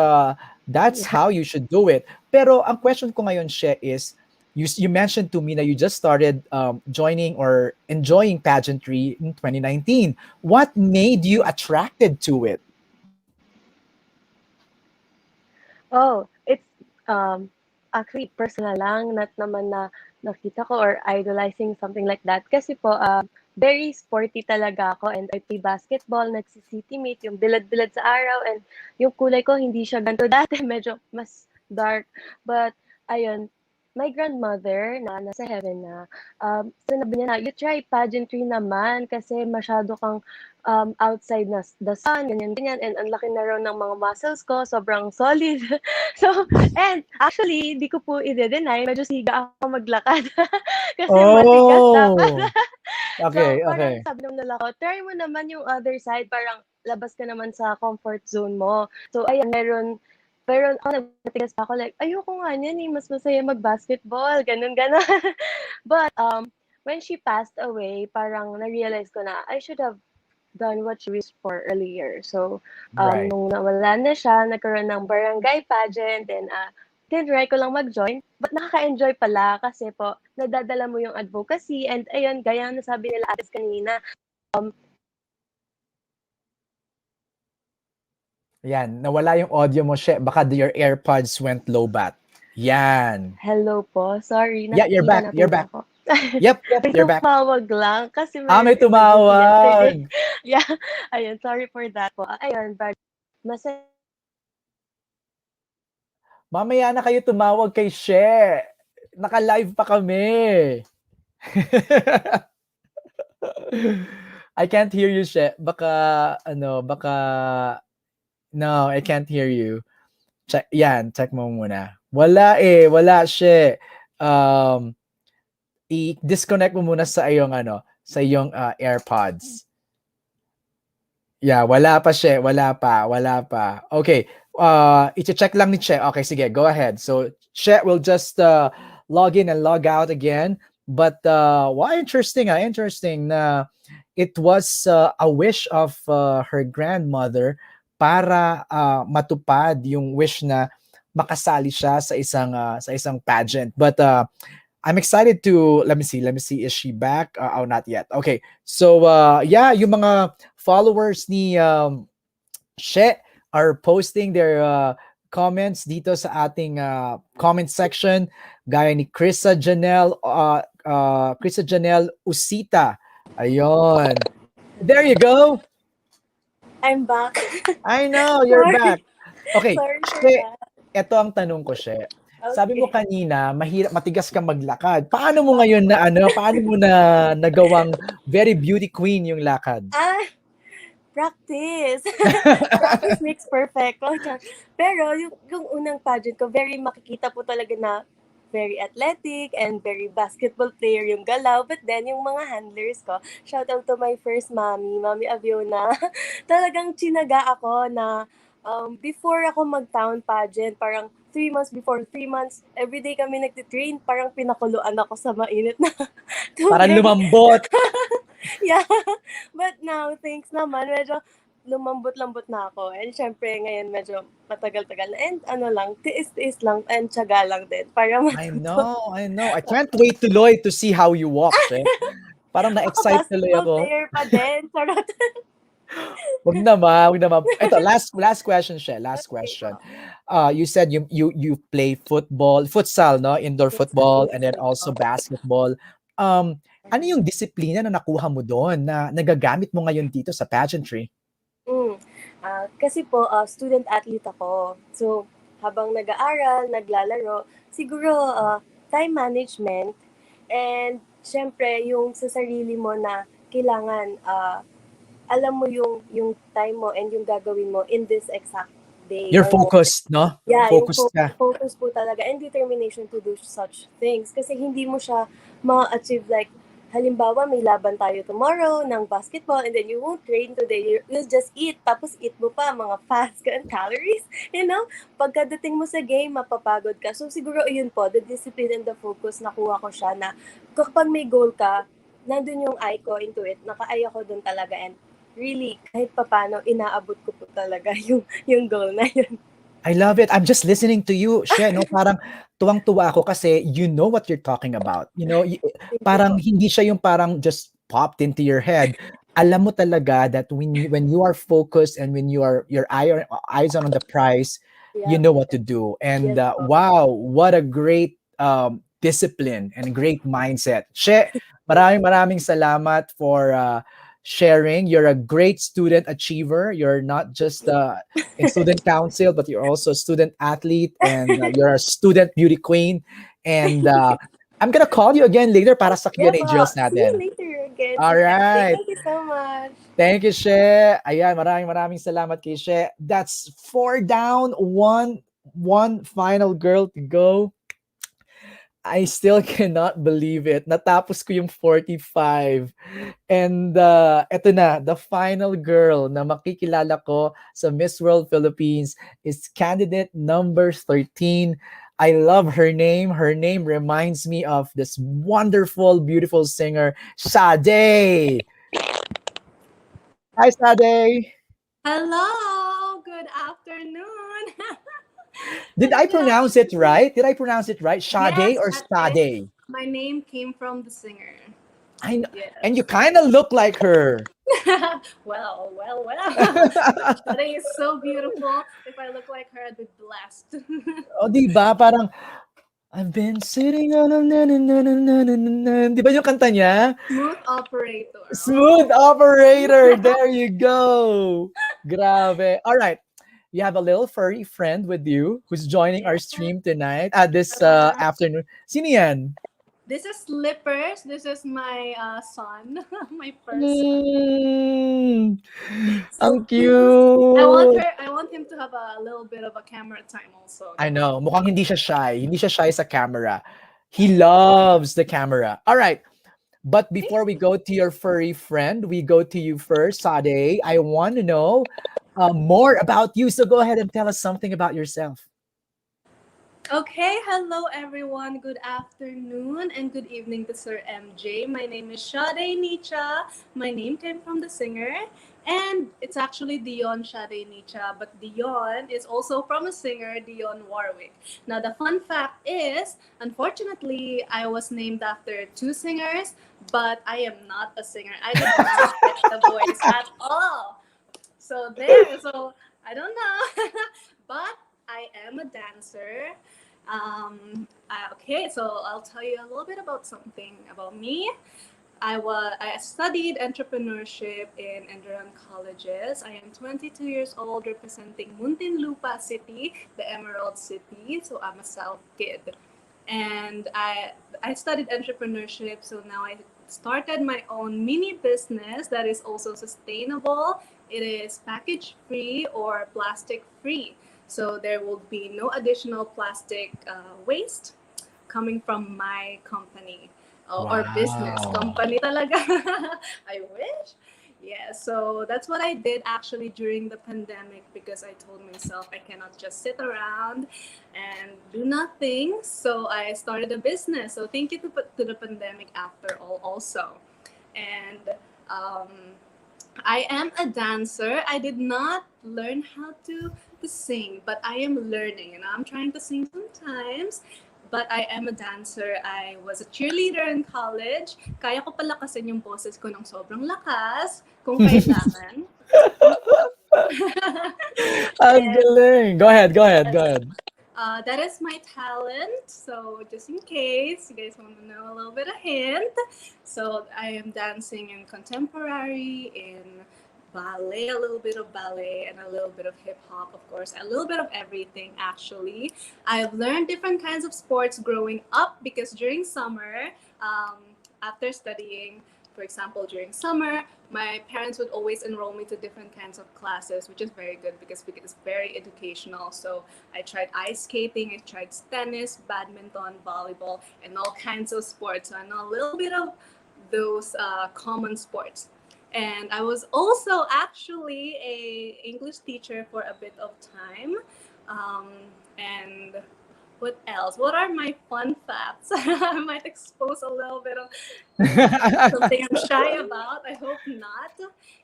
that's Yeah. how you should do it. Pero ang question ko ngayon, She, is you mentioned to me that you just started joining or enjoying pageantry in 2019. What made you attracted to it? Oh, it's actually personal lang, not naman na nakita ko or idolizing something like that. Kasi po, very sporty talaga ako and I play basketball, nagsi-city meet, yung bilad-bilad sa araw and yung kulay ko hindi siya ganito dati, medyo mas dark. But ayun, my grandmother na nasa heaven na, sinabi niya na, you try pageantry naman kasi masyado kang outside na the sun, ganyan-ganyan, and ang laki na raw ng mga muscles ko, sobrang solid. So, and actually, di ko po i-deny, medyo siga ako maglakad. Kasi matigas dapat. Oh, So, okay, parang okay. sabi ng lola ko, try mo naman yung other side, parang labas ka naman sa comfort zone mo. So, ayan, pero ako nagmatigas pa ako, like, ayoko nga niyan eh, mas masaya mag-basketball, ganun. But, when she passed away, parang na-realize ko na I should have done what she wished for earlier. So, Right. nung nawala na siya, nagkaroon ng barangay pageant, and tinry ko lang mag-join. But nakaka-enjoy pala kasi po, nadadala mo yung advocacy, and ayun, gaya na sabi nila atis kanina, Yan, nawala yung audio mo, She. Baka your AirPods went low bat. Yan. hello po, sorry, Yeah, you're nakikita back. na po You're ba back. ako? Yep, yep, May you're back. tumawag lang kasi May mayroong emergency yesterday. tumawag. Yeah, ayun, sorry for that po. Ayun, but masaya Mamaya na kayo tumawag kay She. Naka-live pa kami. I can't hear you, She. No, I can't hear you. Check mo muna. Wala wala, She. Um, i-disconnect mo muna sa iyong sa iyong AirPods. Yeah, wala pa She, wala pa. Okay. I-check lang ni Che. Okay, sige, go ahead. So, Che will just log in and log out again. But why interesting na it was a wish of her grandmother para matupad yung wish na makasali siya sa isang pageant. But I'm excited to let me see. Is she back? Oh, not yet. Okay. So yeah, yung mga followers ni She are posting their comments dito sa ating comment section. Gaya ni Krisa Janelle Usita. Ayun. There you go. I'm back. I know, you're Sorry. back. Okay, Sorry for She, that. eto ang tanong ko, She. Sabi mo Okay. kanina, matigas kang maglakad. Paano mo ngayon paano mo na nagawang very beauty queen yung lakad? Practice. Practice makes perfect. Pero yung unang pageant ko, very makikita po talaga na very athletic and very basketball player yung galaw. But then, yung mga handlers ko, shout out to my first mommy, Mami Aviona. Talagang chinaga ako na before ako mag-town pageant, parang 3 months before, 3 months, everyday kami nagtitrain, parang pinakuluan ako sa mainit na Para tubig. lumambot. Yeah. But now, thanks naman, medyo lumambot-lambot na ako. And syempre, ngayon medyo matagal-tagal na. And tiis-tiis lang and tiyaga lang din para I matuto. know. I can't wait tuloy to see how you walk, She. Parang Ako na-excite tuloy basketball ako. player pa din. Charot. Wag naman. Ito, last question, She. Last Okay. question. You said you play futsal, no? Indoor football, and then also basketball. Ano yung disiplina na nakuha mo doon na nagagamit mo ngayon dito sa pageantry? Kasi po, student athlete ako. So, habang nag-aaral, naglalaro, siguro time management and syempre yung sa sarili mo na kailangan alam mo yung time mo and yung gagawin mo in this exact day You're or moment. focused, no? Yeah, Focused ka. focus po talaga and determination to do such things. Kasi hindi mo siya ma-achieve like, halimbawa may laban tayo tomorrow ng basketball and then you won't train today. You'll just eat. Tapos eat mo pa mga fats and calories. You know? Pagkadating mo sa game, mapapagod ka. So siguro yun po, the discipline and the focus, nakuha ko siya na kapag may goal ka, nandun yung eye ko into it. Naka-eye ako dun talaga and really, kahit papano, inaabot ko po talaga yung goal na yun. I love it. I'm just listening to you, She, no? Parang tuwang-tuwa ako kasi you know what you're talking about. You know, parang hindi siya yung parang just popped into your head. Alam mo talaga that when you are focused and when your eyes on the prize, you Yeah. know what to do. And Yes, po. wow, what a great discipline and great mindset. She, maraming salamat for sharing. You're a great student achiever. You're not just in student council, but you're also a student athlete and you're a student beauty queen. And I'm gonna call you again later para sa Yeah, Q&A po. drills See you natin. later again. All Sige. right. Thank you so much. Thank you, She. Ayan, maraming salamat kay She. That's 4 down, one final girl to go. I still cannot believe it. Natapos ko yung 45. And eto na, the final girl na makikilala ko sa Miss World Philippines is candidate number 13. I love her name. Her name reminds me of this wonderful, beautiful singer, Sade. Hi, Sade. Hello, good afternoon. Did I pronounce it right? Sade Yes, or that's Sade? My name came from the singer. I know. Yes. And you kind of look like her. well. Today is so beautiful. If I look like her, I'd be blessed. O, di ba? Parang, I've been sitting on a Di ba yung kanta niya? Smooth operator. Smooth operator. There you go. Grabe. All right. we have a little furry friend with you who's joining Yeah. our stream tonight, this Uh, afternoon. Sino yan? this is Slippers. This is my son, my first son. Mm, ang So please, cute. I want him to have a little bit of a camera time also, I diba? know. Mukhang hindi siya shy. Hindi siya shy sa camera. He loves the camera. All right. But before we go to your furry friend, we go to you first, Sade. I want to know more about you. So go ahead and tell us something about yourself. Okay, hello everyone. Good afternoon and good evening to Sir MJ. My name is Sade Nicha. My name came from the singer, and it's actually Dion Sade Nicha, but Dion is also from a singer, Dion Warwick. Now, the fun fact is, unfortunately, I was named after two singers, but I am not a singer. I did not get the voice at all. So there, so I don't know, but I am a dancer. Okay, so I'll tell you a little bit about something about me. I studied entrepreneurship in Enduran colleges. I am 22 years old, representing Muntinlupa City, the Emerald City. So I'm a South kid, and I studied entrepreneurship. So now I started my own mini business that is also sustainable. It is package free or plastic free. So there will be no additional plastic waste coming from my company or business Wow. company talaga. I wish. Yeah, so that's what I did actually during the pandemic because I told myself I cannot just sit around and do nothing. So I started a business. So thank you to the pandemic after all also. And um, I am a dancer. I did not learn how to sing, but I am learning. And I'm trying to sing sometimes. But I am a dancer. I was a cheerleader in college. Kaya ko palakasin yung boses ko ng sobrang lakas kung kailangan. Ang And galing. Go ahead, go ahead, go yes, ahead. that is my talent. So just in case you guys want to know a little bit of hint, so I am dancing in contemporary, in ballet, a little bit of ballet, and a little bit of hip hop, of course, a little bit of everything actually. I've learned different kinds of sports growing up because during summer, after studying, for example, during summer, my parents would always enroll me to different kinds of classes, which is very good because it's very educational. So I tried ice skating, I tried tennis, badminton, volleyball, and all kinds of sports. So I know a little bit of those common sports. And I was also actually a English teacher for a bit of time. Um, and what else? What are my fun facts? I might expose a little bit of something I'm shy about. I hope not.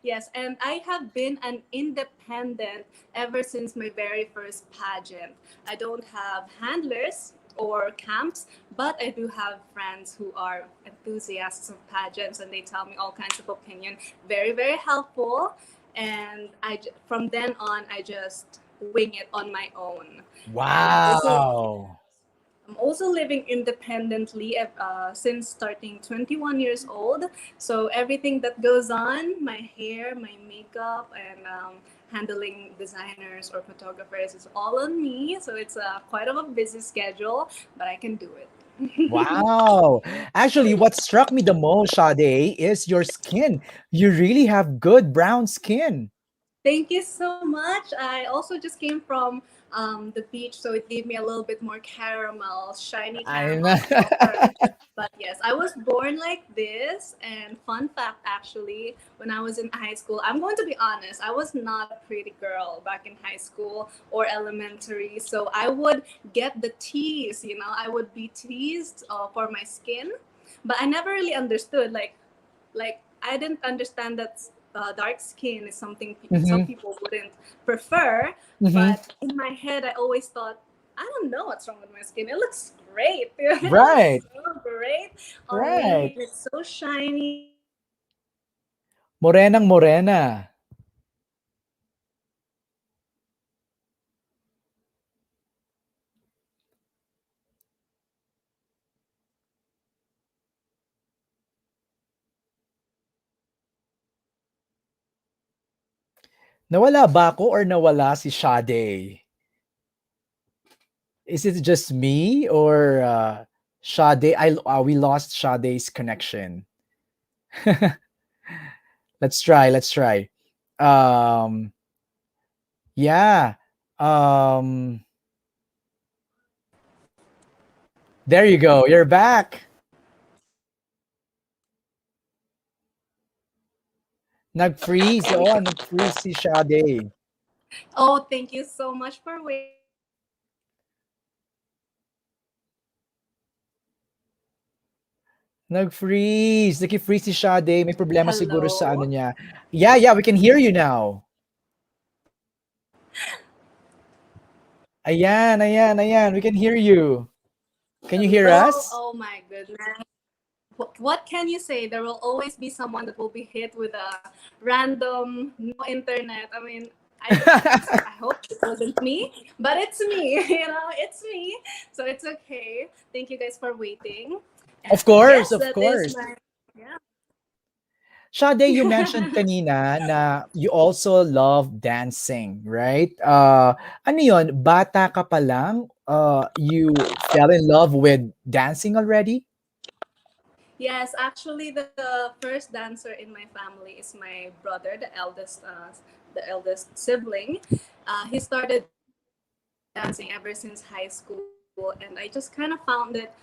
Yes, and I have been an independent ever since my very first pageant. I don't have handlers or camps, but I do have friends who are enthusiasts of pageants and they tell me all kinds of opinion. Very, very helpful. And from then on, I just wing it on my own. And Wow. I'm also living independently since starting 21 years old. So everything that goes on, my hair, my makeup, and handling designers or photographers is all on me. So it's quite of a busy schedule, but I can do it. Wow. Actually, what struck me the most, Sade, is your skin. You really have good brown skin. Thank you so much. I also just came from the beach, so it gave me a little bit more caramel, shiny I know. caramel color. But yes, I was born like this. And fun fact, actually, when I was in high school, I'm going to be honest, I was not a pretty girl back in high school or elementary. So I would get the tease, I would be teased for my skin, but I never really understood like I didn't understand that dark skin is something some Mhm, people wouldn't prefer. mhm. But in my head, I always thought, I don't know what's wrong with my skin. It looks great. It Right, looks so great on me, right. and it's so shiny. And I was always told Morenang that morena. Nawala ba ako or nawala si Sade? Is it just me or Sade? We lost Sade's connection. Let's try. Let's try. Um, yeah. Um, there you go. You're back. Nag-freeze. Oh, nag-freeze si Sade. Oh, thank you so much for waiting. Nag-freeze. Nag-freeze si Sade. May problema siguro sa ano Hello? niya. Yeah, yeah, we can hear you now. Ayan, ayan, ayan. We can hear you. Can you hear Hello? us? Oh my goodness. What can you say? There will always be someone that will be hit with a random no internet. I mean, I hope it wasn't me, but it's me. It's me. So it's okay. Thank you guys for waiting. Of And course, yes, of that is course. my yeah. Sade, you mentioned kanina na you also love dancing, right? Ano yun? Bata ka pa lang, you fell in love with dancing already? Yes, actually, the first dancer in my family is my brother, the eldest sibling. He started dancing ever since high school, and I just kind of found it.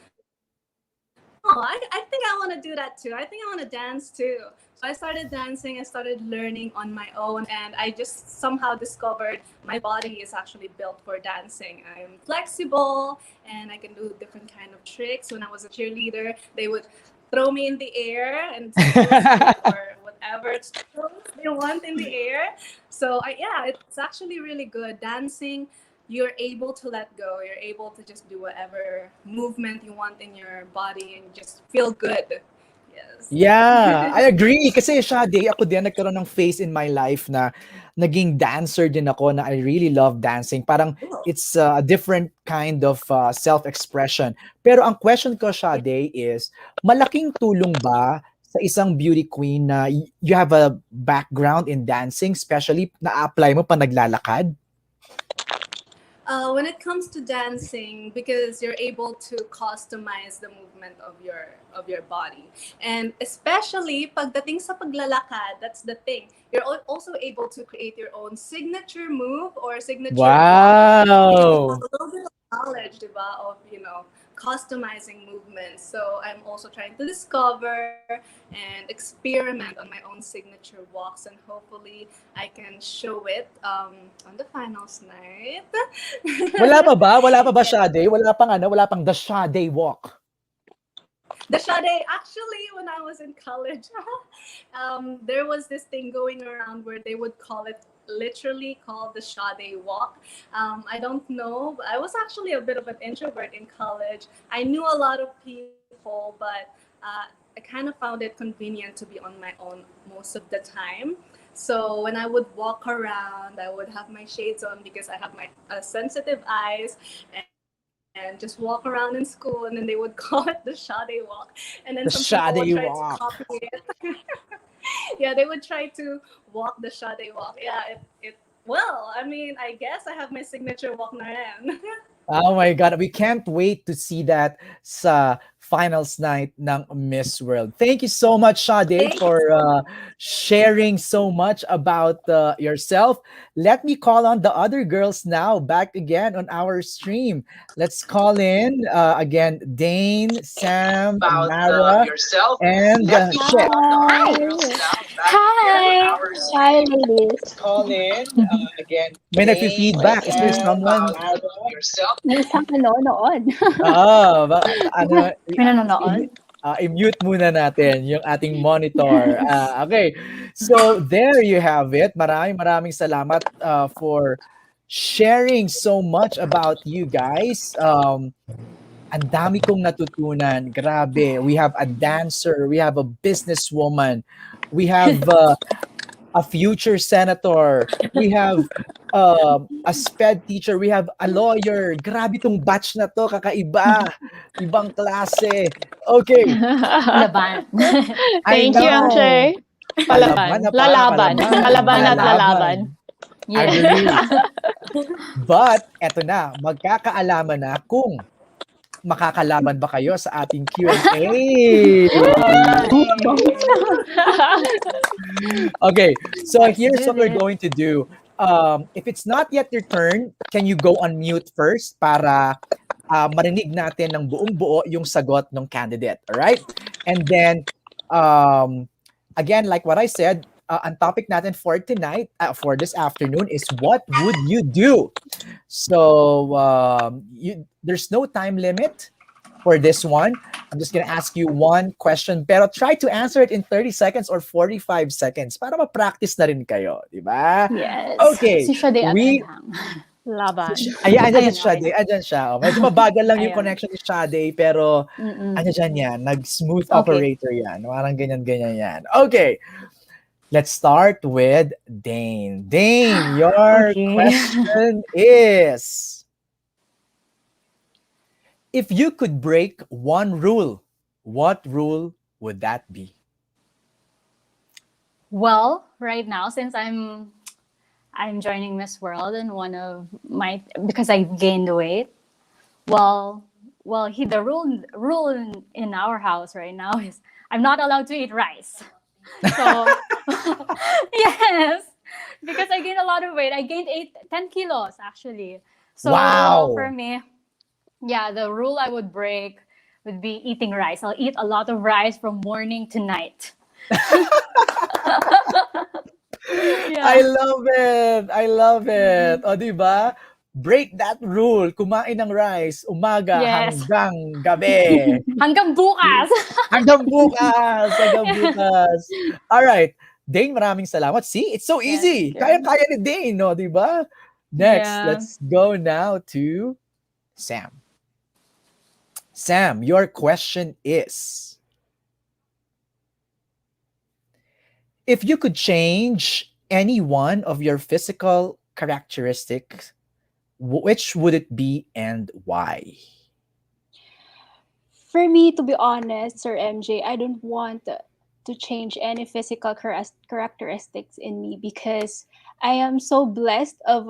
Oh, I think I want to do that too. I think I want to dance too. So I started dancing. I started learning on my own, and I just somehow discovered my body is actually built for dancing. I'm flexible, and I can do different kind of tricks. When I was a cheerleader, they would throw me in the air and spin me or whatever strokes they want in the air. So yeah, it's actually really good dancing. You're able to let go. You're able to just do whatever movement you want in your body and just feel good. Yes. Yeah, I agree. Kasi Sade, ako din nagkaroon ng phase in my life na naging dancer din ako na I really love dancing. Parang Cool. it's a different kind of self-expression. Pero ang question ko, Yeah. Sade, is malaking tulong ba sa isang beauty queen na you have a background in dancing, especially na-apply mo pa naglalakad? When it comes to dancing, because you're able to customize the movement of your body, and especially pagdating sa paglalakad, that's the thing. You're also able to create your own signature move or signature walk because you have Wow! a little bit of knowledge, diba, of customizing movements. So I'm also trying to discover and experiment on my own signature walks, and hopefully I can show it on the finals night. Wala pa ba? Wala pa ba, Yeah. Sade? Wala pang the Sade walk. The Sade, actually, when I was in college, there was this thing going around where they would call it literally called the Sade walk. I don't know. I was actually a bit of an introvert in college. I knew a lot of people, but I kind of found it convenient to be on my own most of the time. So when I would walk around, I would have my shades on because I have my sensitive eyes and just walk around in school. And then they would call it the Sade walk. And then some people The would try to Sade copy walk. it. Yeah, they would try to walk the Sade walk. Yeah, well, I mean, I guess I have my signature walk na rin. Oh my God, we can't wait to see that sa finals night ng Miss World. Thank you so much, Sade, Thank you for so much. sharing so much about yourself. Let me call on the other girls now back again on our stream. Let's call in again Dane, Sam, Mara, and Shep. Hi. Hi. Hi, ladies. May nagfi-feedback. Is there someone? May isang nanonood. Ano, May nanonood? i-mute muna natin yung ating monitor. Okay. So there you have it. Maraming salamat for sharing so much about you guys. Ang dami kong natutunan. Grabe. We have a dancer, we have a businesswoman, we have a future senator, we have a sped teacher, we have a lawyer. Grabe tong batch na to, kakaiba. Ibang klase. Okay, Laban. I Thank you, know. MJ. Palaban Palaban. na pa, Lalaban. palaban. Palaban at lalaban. Lalaban. Agree. Yes. But eto na, magkakaalaman na kung makakalaban ba kayo sa ating Q&A. Nice. Okay, so Let's here's do what we're this. going to do. If it's not yet your turn, can you go on mute first para marinig natin ng buong buo yung sagot ng candidate, all right? And then, um, again, like what I said, ang topic natin for tonight, for this afternoon is what would you do? So, there's no time limit for this one. I'm just gonna ask you one question, pero try to answer it in 30 seconds or 45 seconds para ma-practice na rin kayo, di ba? Yes. Okay, Si Sade, ano na we lang. Laban. Ayan, andyan si Ayun, okay Sade, na. andyan siya. Oh, medyo mabagal lang yung Ayun. connection ni Sade, pero ano Mm-mm. dyan yan, nag-smooth Okay. operator yan. Parang ganyan-ganyan yan. Okay, let's start with Dane. Dane, your Okay. question is, if you could break one rule, what rule would that be? Well, right now, since I'm joining Miss World and one of my because I gained weight. Well, the rule in our house right now is I'm not allowed to eat rice. So yes, because I gained a lot of weight. I gained 10 kilos actually. So for Wow! me, yeah, the rule I would break would be eating rice. I'll eat a lot of rice from morning to night. I Yeah. love it! I love it! Mm-mm. O, di ba? Break that rule. Kumain ng rice umaga Yes. hanggang gabi. Hanggang bukas. Hanggang bukas! Hanggang Yeah. bukas! Alright. Dane, maraming salamat. See, it's so Yeah, easy. thank you. Kaya-kaya ni Dane, no? Di ba? Next, Yeah. let's go now to Sam. Sam, your question is, if you could change any one of your physical characteristics, which would it be and why? For me, to be honest, Sir MJ, I don't want to change any physical characteristics in me because I am so blessed of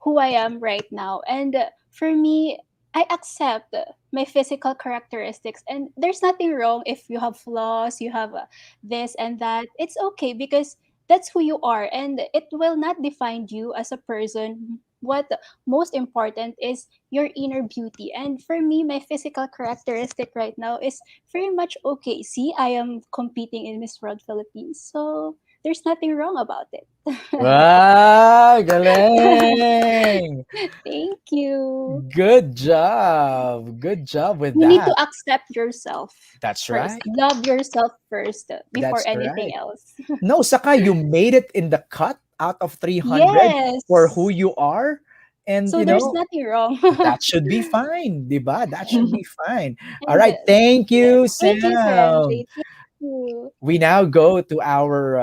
who I am right now. And for me, I accept my physical characteristics, and there's nothing wrong if you have flaws, you have this and that. It's okay because that's who you are, and it will not define you as a person. What most important is your inner beauty. And for me, my physical characteristic right now is very much okay. See, I am competing in Miss World Philippines. So there's nothing wrong about it. Wow, galing! Thank you. Good job. Good job with You need to that. accept yourself That's first. right. Love yourself first before That's anything right. else. No, saka you made it in the cut out of 300 for who Yes. you are. And, So there's nothing wrong. that should be fine, di ba? That should be fine. All And right. Thank yes. you, Thank you, Sir Sam. MJ. Thank you. We now go to our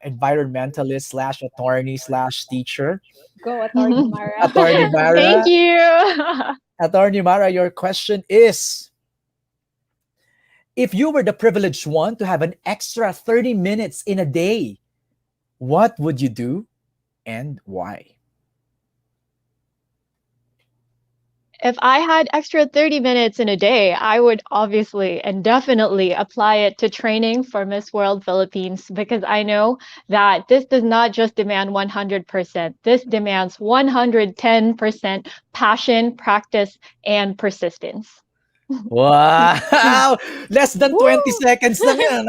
environmentalist slash attorney slash teacher, Go, Attorney Mara. Attorney Thank Mara. you. Attorney Mara, your question is, if you were the privileged one to have an extra 30 minutes in a day, what would you do and why? If I had extra 30 minutes in a day, I would obviously and definitely apply it to training for Miss World Philippines because I know that this does not just demand 100%. This demands 110% passion, practice, and persistence. Wow! Less than 20 Woo! seconds lang yan.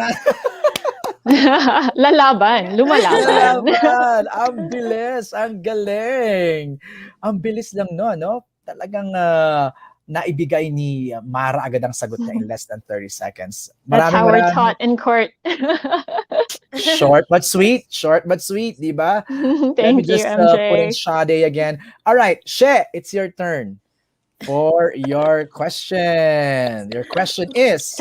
Lalaban, lumalaban. Lalaban! Ang bilis! Ang galing! Ang bilis lang no? Talagang naibigay ni Mara agad ang sagot niya in less than 30 seconds. That's how we're Maraming taught in court. short but sweet, di ba? Let me Thank you, just put in MJ. Sade again. All right, She, it's your turn for your question. Your question is,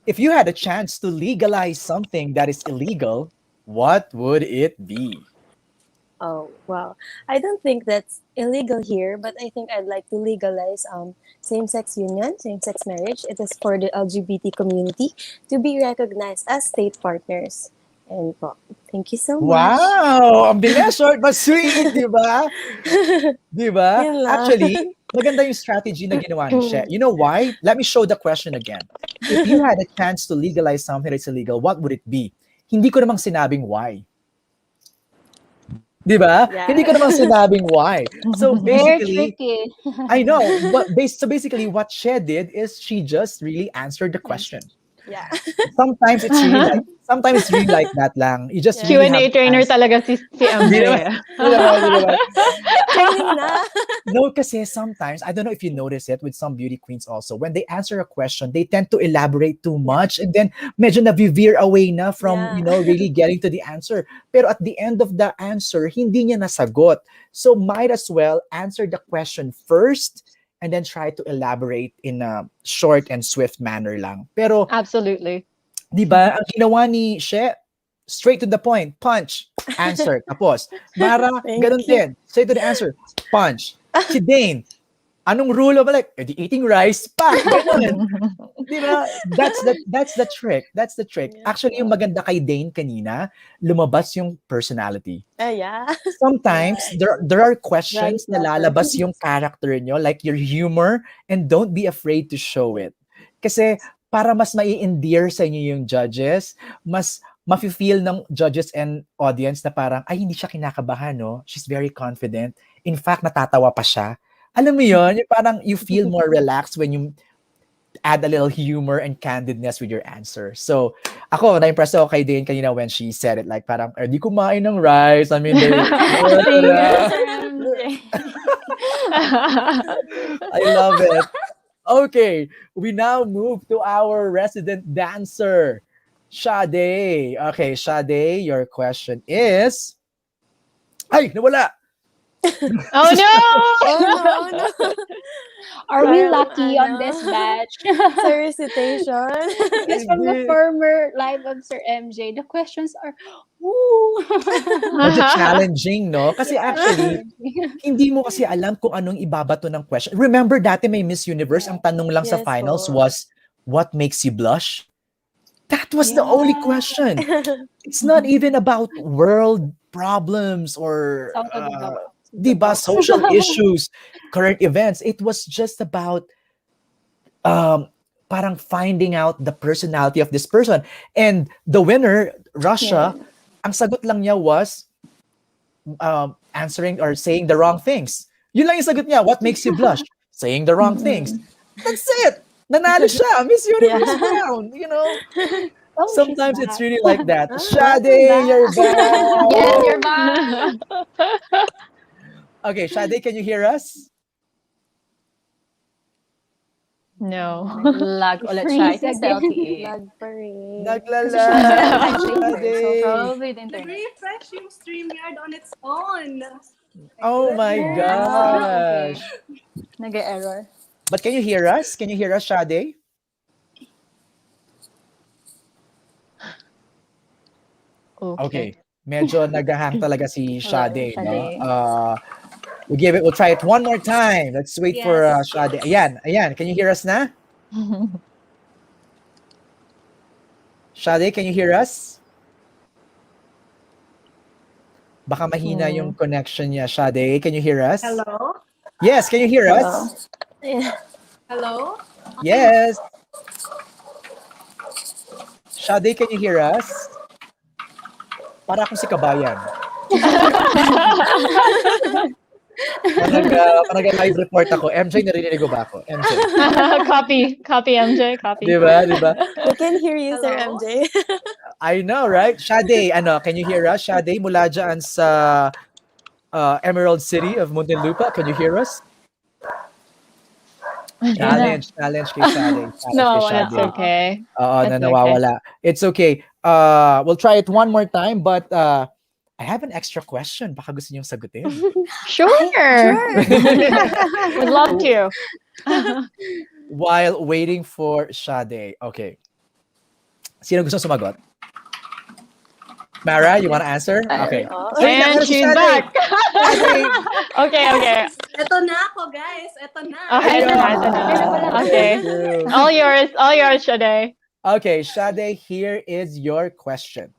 if you had a chance to legalize something that is illegal, what would it be? Oh, wow. I don't think that's illegal here, but I think I'd like to legalize same-sex union, same-sex marriage. It is for the LGBT community to be recognized as state partners. Ayun po. Thank you so much. Wow! Ang bilis, short but sweet, di ba? Di ba? Yun lang. Actually, maganda yung strategy na ginawa ni She. You know why? Let me show the question again. If you had a chance to legalize something that's illegal, what would it be? Hindi ko namang sinabing why. Di ba? Yeah. Hindi ko namang sinabing why. So Very basically, tricky. I know, but so basically what She did is she just really answered the question. Yeah. Sometimes it's really like that lang. You just Yeah. really have Q&A to trainer answer. talaga si Hindi MJ. naman, hindi naman, hindi naman. Training na. No, kasi sometimes, I don't know if you notice it with some beauty queens also, when they answer a question, they tend to elaborate too much and then medyo na-veer away na from, Yeah. really getting to the answer. Pero at the end of the answer, hindi niya nasagot. So might as well answer the question first and then try to elaborate in a short and swift manner lang. Pero, Absolutely. di ba, ang ginawa ni She, straight to the point, punch, answer, tapos. Mara, Thank ganun you. din, straight to the answer, punch. Si Dane, anong rule of like, eating rice, pa, ganun. Di ba? That's the trick. That's the trick. Yeah. Actually, yung maganda kay Dane kanina, lumabas yung personality. Yeah. Sometimes there are questions Rice na lover. lalabas yung character nyo, like your humor, and don't be afraid to show it. Kasi para mas mai-endear sa inyo yung judges, mas mafe-feel ng judges and audience na parang, ay, hindi siya kinakabahan, no? She's very confident. In fact, natatawa pa siya. Alam mo yun? Yung parang you feel more relaxed when you add a little humor and candidness with your answer. So, ako, na-impress ako kay Dane kanina when she said it, like parang, di kumain ng rice. I mean, Thank you, Sir MJ. I love it. Okay, we now move to our resident dancer, Sade. Okay, Sade, your question is... Ay, nawala! Oh no! Oh no. Are we Parang lucky on ano, this batch? Sa recitation. Because from the Hindi. former live of Sir MJ, the questions are, woo! Medyo challenging, no? Kasi actually, hindi mo kasi alam kung anong ibabato ng question. Remember dati may Miss Universe, ang tanong lang sa Yes finals po. was, what makes you blush? That was the only question. It's not even about world problems or, Out of the box. diba, social issues, current events. It was just about parang finding out the personality of this person. And the winner, Russia, ang sagot lang niya was answering or saying the wrong things. Yun lang yung sagot niya. What makes you blush? Saying the wrong things. That's it. Nanalo siya. Miss Universe crown. You know? Oh, Sometimes she's it's back. really like that. Ah, Sade, welcome you're back. Yes, you're back. Okay, Sade, can you hear us? No. Lag ulit siya. I think it's the Freeze LTE. Lag pa rin. Naglala. So probably the internet. Refresh yung StreamYard on its own. Oh my gosh. Nag-error. But can you hear us? Can you hear us, Sade? Okay. Medyo nag-hang talaga si Sade, Sade. no? We'll try it one more time. Let's wait for Sade. Ayan. Can you hear us na? Sade, can you hear us? Baka mahina yung connection niya. Sade, can you hear us? Hello? Yes, can you hear us? Hello? Yes. Sade, can you hear us? Para akong si Kabayan. Parang live report ako. MJ, narinig ko ba ako? MJ. Copy MJ, copy. Diba? We can hear you, Sir Hello? MJ. I know, right? Sade, can you hear us? Sade, mula dyan sa Emerald City of Muntinlupa. Can you hear us? Challenge kay Sade. No, Challenge it's okay. Oo, It's na nawawala. It's okay. We'll try it one more time, but I have an extra question. Baka gusto niyong sagutin. Sure. Would love to. While waiting for Sade. Okay. Sino gusto sumagot? Mara, you want to answer? Okay. And she's back. Okay. Eto na ako, guys. Eto na. Okay, ito na. Okay. All yours, Sade. Okay, Sade, here is your question.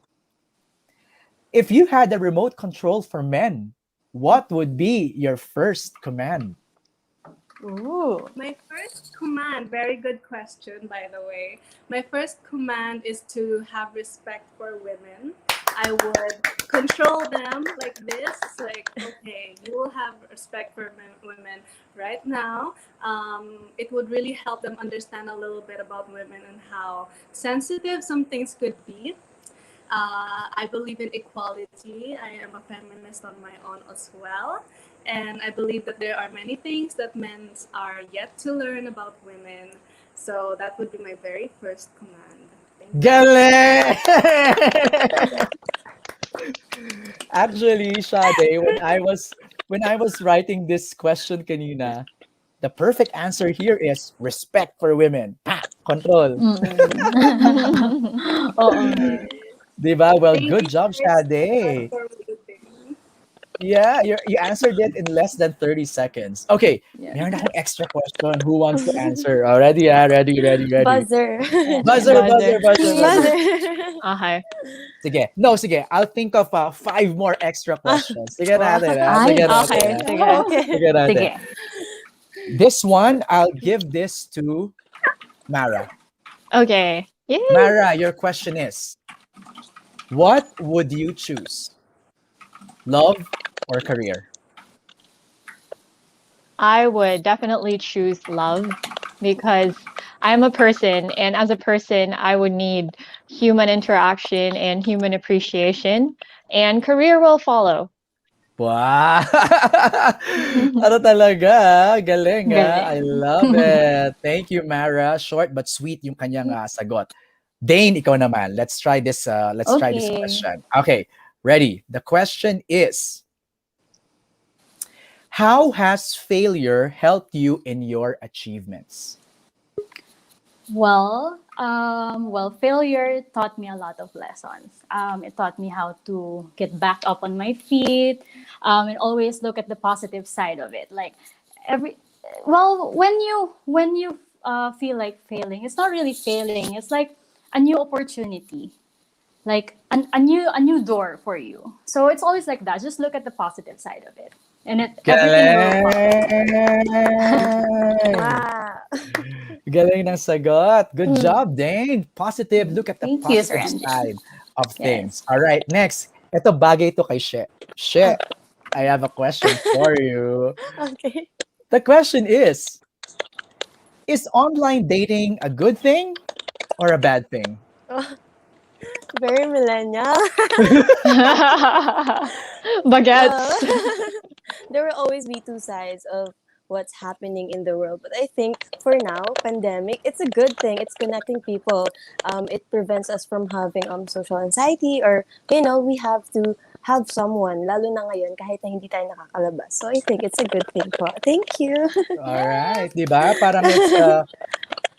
If you had a remote control for men, what would be your first command? Ooh. My first command, very good question, by the way. My first command is to have respect for women. I would control them like this, like, okay, you will have respect for women right now. It would really help them understand a little bit about women and how sensitive some things could be. I believe in equality. I am a feminist on my own as well. And I believe that there are many things that men are yet to learn about women. So that would be my very first command. Thank you. Galing! Actually, Sade, when I was writing this question kanina, the perfect answer here is respect for women. Pa! Control. Oo nga. Yes. 'Di ba? Well, Thank good you job, guys so much Sade. for waiting. Yeah, you answered it in less than 30 seconds. Okay, Yeah. meron akong extra question. Who wants to answer? Oh, ready, ah? Ready, ready, ready. Buzzer. Buzzer, buzzer, Buzzer. buzzer, buzzer. Buzzer. Okay. Sige. No, sige. I'll think of five more extra questions. Sige Wow. natin, ah. Ay, Sige natin, Okay. ah. Sige. Okay. Sige natin. sige. This one, I'll give this to Mara. Okay. Yay. Mara, your question is, what would you choose? Love or career? I would definitely choose love because I'm a person, and as a person, I would need human interaction and human appreciation, and career will follow. Wow! Ano talaga, ah. Galing, ah. I Galing. love it. Thank you, Mara. Short but sweet yung kanyang sagot. Dane, ikaw naman. Let's try this Okay. question. Okay, ready. The question is, how has failure helped you in your achievements? Well, failure taught me a lot of lessons. It taught me how to get back up on my feet, and always look at the positive side of it. Like every, well, when you feel like failing, it's not really failing. It's like a new opportunity, like a new door for you. So it's always like that. Just look at the positive side of it, and everything will follow. Galing! Wow. Galing ng sagot. Good job, Dane. Positive. Look at the Thank you, Sir positive MJ. side of things. Yes. All right, next. Ito bagay to kay She. She, I have a question for you. Okay. The question is online dating a good thing or a bad thing? Oh, very millennial. Baguettes. There will always be two sides of what's happening in the world. But I think for now, pandemic, it's a good thing. It's connecting people. It prevents us from having social anxiety or, we have to have someone, lalo na ngayon, kahit na hindi tayo nakakalabas. So I think it's a good thing po. Thank you. All right, di ba? Parang it's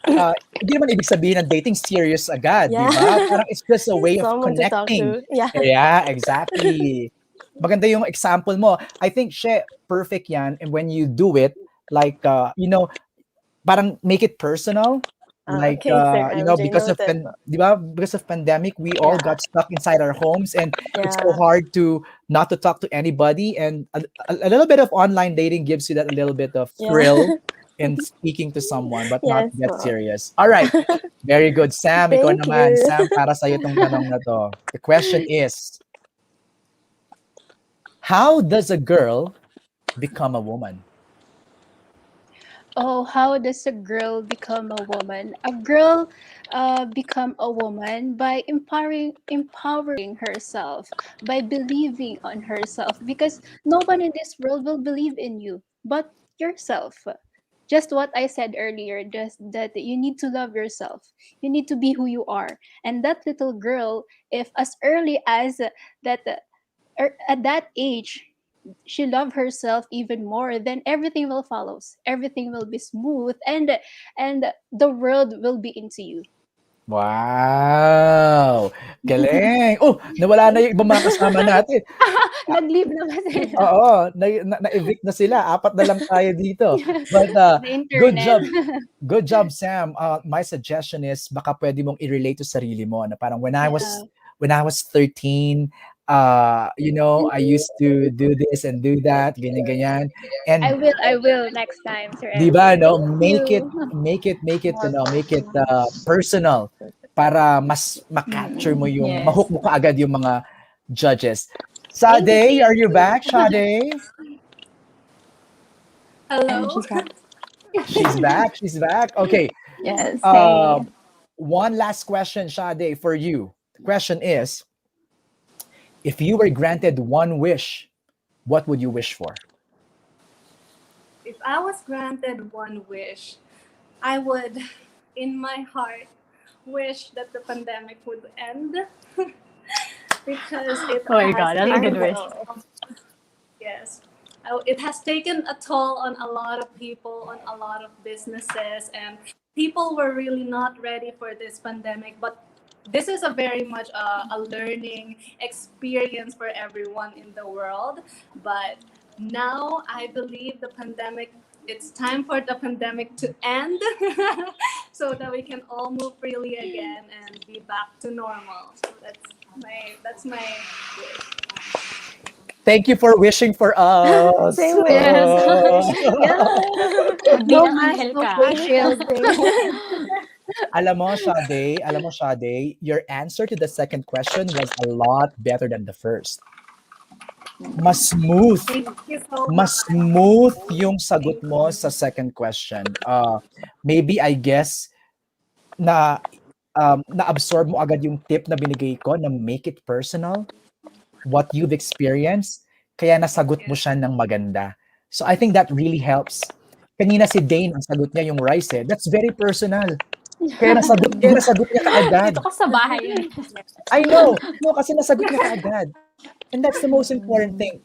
hindi naman ibig sabihin ng dating serious agad, di Yeah. ba? Parang it's just a way of Someone to talk connecting. to. Yeah. Yeah, exactly. Maganda yung example mo. I think, She, perfect yan. And when you do it, like, parang make it personal. Like, Okay, Sir MJ, because of, noted po. di ba? Because of pandemic, we all Yeah. got stuck inside our homes and it's so Yeah. hard to not to talk to anybody. And a little bit of online dating gives you that a little bit of Yeah. thrill in speaking to someone, but not Yes get po. serious. All right. Very good. Sam, ikaw Thank naman. you. Sam, para sa'yo itong tanong na to. The question is, how does a girl become a woman? Oh, how does a girl become a woman? A girl become a woman by empowering herself, by believing on herself, because no one in this world will believe in you but yourself. Just what I said earlier, just that you need to love yourself. You need to be who you are. And that little girl, if as early as that, at that age, she love herself even more, then everything will follows, everything will be smooth, and the world will be into you. Wow! Galing! Oh, nawala na yung ibang mga kasama natin. Nag-leave na ba sila? Oo, na-evict na sila. 4 na lang tayo dito. But The good internet. job. Good job, Sam. My suggestion is baka pwede mong i-relate to sarili mo na parang when I was 13, I used to do this and do that, ganyan ganyan. I And will, I will next time, Sir 'di MJ. ba, no, Thank make it you. personal para mas ma-capture mo yung Yes. ma-hook mo kaagad yung mga judges. Thank you, Sade, thank are you you. back, Sade? And Hello. she's back. She's back. She's back. Okay. Yes. Uh, Hey. one last question, Sade, for you. The question is, if you were granted one wish, what would you wish for? If I was granted one wish, I would, in my heart, wish that the pandemic would end because it Oh my has God, that's a taken good a wish. toll. Yes. It has taken a toll on a lot of people, on a lot of businesses, and people were really not ready for this pandemic. But this is a very much a learning experience for everyone in the world. But now I believe it's time for the pandemic to end so that we can all move freely again and be back to normal. So that's my wish. Thank you for wishing for us. Same Yes. wish. Yeah. Magdi No ng mask, anghel no ka. face shielding. Alam mo, Sade, your answer to the second question was a lot better than the first. Mas smooth. Thank you so Mas much. smooth yung sagot mo sa second question. Maybe I guess na na-absorb mo agad yung tip na binigay ko na make it personal, what you've experienced, kaya nasagot mo siya ng maganda. So I think that really helps. Kanina si Dane, ang sagot niya yung rice eh. That's very personal. Kaya nasagot niya kaagad. Dito ka sa bahay yun. I know. No, kasi nasagot niya kaagad. And that's the most important thing.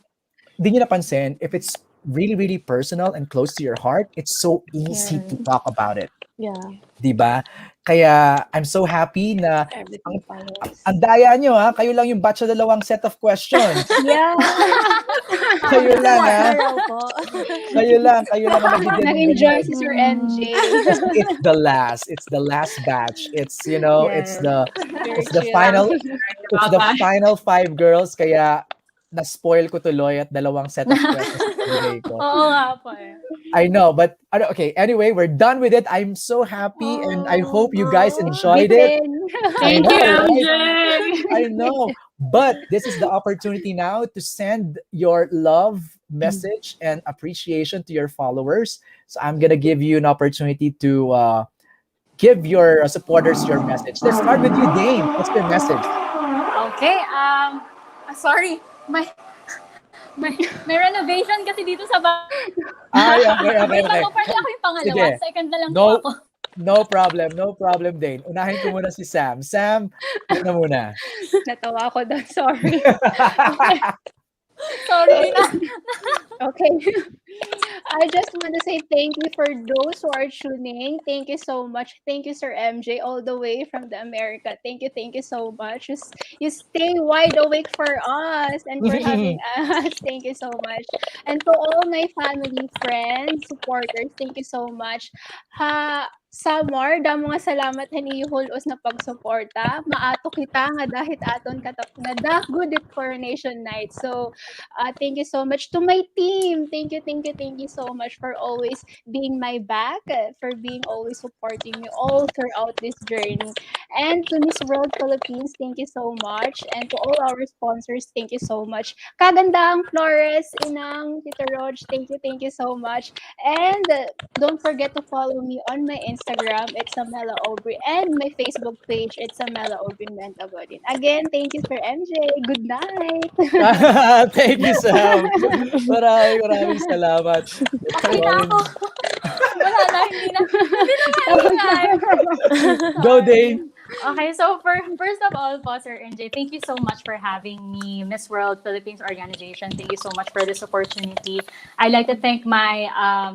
Di niyo napansin, if it's really, really personal and close to your heart, it's so easy to talk about it. Yeah. Di ba? Kaya I'm so happy na Everything follows. ang daya nyo ha, kayo lang yung batch sa dalawang set of questions. Yeah. Kayo lang ha. Araw po. Kayo lang ang Nag-enjoy nag-deliver. si Sir MJ. Kasi it's the last batch. It's, Yes. Very it's the chill. final five girls, kaya na-spoil ko tuloy at dalawang set of questions na binigay ko. Oo nga po eh. I know, but okay, anyway, we're done with it. I'm so happy and I hope you guys enjoyed it. Bitin. Thank I you, know, right? MJ. I know. But this is the opportunity now to send your love message and appreciation to your followers. So I'm going to give you an opportunity to give your supporters your message. Let's start with you, Dane. What's your message? Okay, sorry. May renovation kasi dito sa bahay. Ay, okay. Wait lang po, parang ako yung pangalawa. Sige. Second na lang po No, ako. no problem, Dane. Unahin ko muna si Sam. Sam, ito na muna. Natawa ako doon. Sorry. Sorry na. Okay. I just want to say thank you for those who are tuning. Thank you so much. Thank you, Sir MJ, all the way from the America. Thank you so much. You stay wide awake for us and for having us. Thank you so much. And to all my family, friends, supporters, thank you so much. Samar, damo nga salamat hinihulos na pagsuporta. Maato kita nga dahit aton katap na good it coronation night. So, thank you so much to my team. Thank you so much for always being my back, for being always supporting me all throughout this journey. And to Miss World Philippines, thank you so much. And to all our sponsors, thank you so much. Kagandang Flores, Inang, Tito Rog, thank you so much. And don't forget to follow me on my Instagram, it's Samela Aubrey, and my Facebook page, it's Samela Aubrey Mentagodin. Again, thank you, Sir MJ. Good night. Thank you, Sam. Maraming salamat. Okay na ako. Wala na, hindi na live. Go, Dane. Okay, so first of all po, Sir NJ, thank you so much for having me, Miss World Philippines Organization. Thank you so much for this opportunity. I'd like to thank my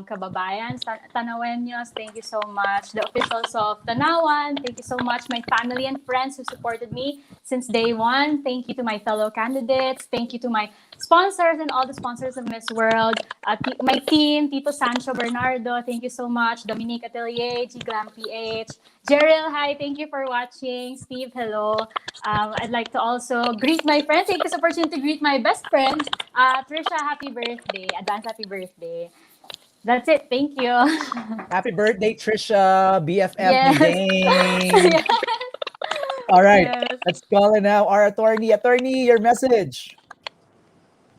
kababayan, Tanaweños. Thank you so much. The officials of Tanawan. Thank you so much. My family and friends who supported me since day one. Thank you to my fellow candidates. Thank you to my sponsors and all the sponsors of Miss World. My team, Tito Sancho Bernardo. Thank you so much. Dominique Atelier, G Glam PH. Jeril, hi. Thank you for watching. watching. Steve, hello. I'd like to also greet my friends. Take this opportunity to greet my best friend, Trisha. Happy birthday! Advance happy birthday. That's it. Thank you. Happy birthday, Trisha, BFF ni Yes. Dane. Yes. All right, Yes. let's call in now our attorney. Attorney, your message.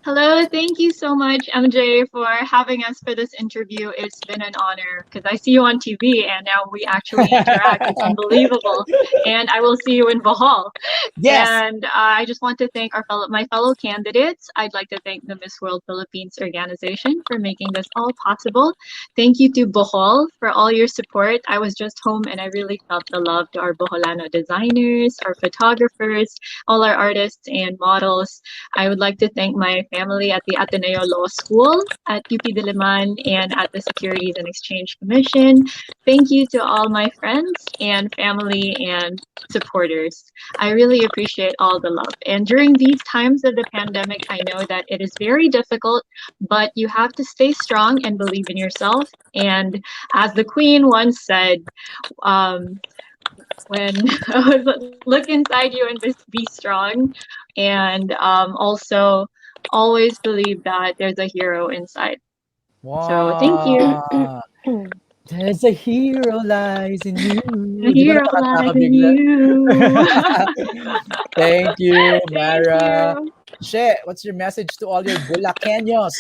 Hello, thank you so much, MJ, for having us for this interview. It's been an honor because I see you on TV and now we actually interact. It's unbelievable. And I will see you in Bohol. Yes. And I just want to thank my fellow candidates. I'd like to thank the Miss World Philippines organization for making this all possible. Thank you to Bohol for all your support. I was just home and I really felt the love to our Boholano designers, our photographers, all our artists and models. I would like to thank my family at the Ateneo Law School, at UP Diliman, and at the Securities and Exchange Commission. Thank you to all my friends and family and supporters. I really appreciate all the love. And during these times of the pandemic, I know that it is very difficult, but you have to stay strong and believe in yourself. And as the Queen once said, um, when look inside you and be strong, and also always believe that there's a hero inside. So thank you. Wow. There's a hero lies in you. The Di ba hero napakanta ka lies in bigla? you. Thank you, Thank Mara. you. She, what's your message to all your Bulakeños?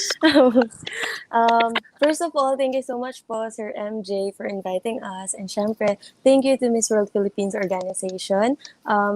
First of all, thank you so much po, Sir MJ, for inviting us. And syempre, thank you to Miss World Philippines organization.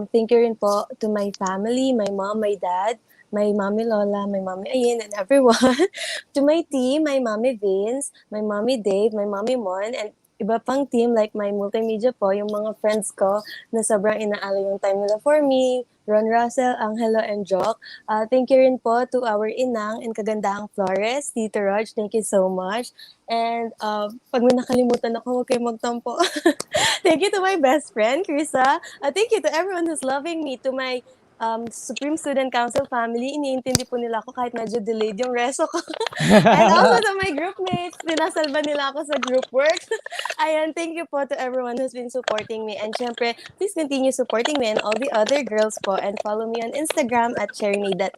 Thank you rin po to my family, my mom, my dad, my mommy Lola, my mommy Ayin, and everyone. To my team, my mommy Vince, my mommy Dave, my mommy Mon, and iba pang team like my multimedia po, yung mga friends ko na sobrang inaalo yung time nila for me, Ron Russell, Angelo, and Jock. Thank you rin po to our inang and kagandahang Flores, Tito Raj, thank you so much. And pag may nakalimutan ako, huwag kayo magtampo. Thank you to my best friend, Krisa. Thank you to everyone who's loving me, to my Supreme Student Council family. Iniintindi po nila ako kahit medyo delayed yung reso ko. And also to my group mates, pinasalba nila ako sa group work. Ayan, thank you po to everyone who's been supporting me. And syempre, please continue supporting me and all the other girls po. And follow me on Instagram at Sherenade.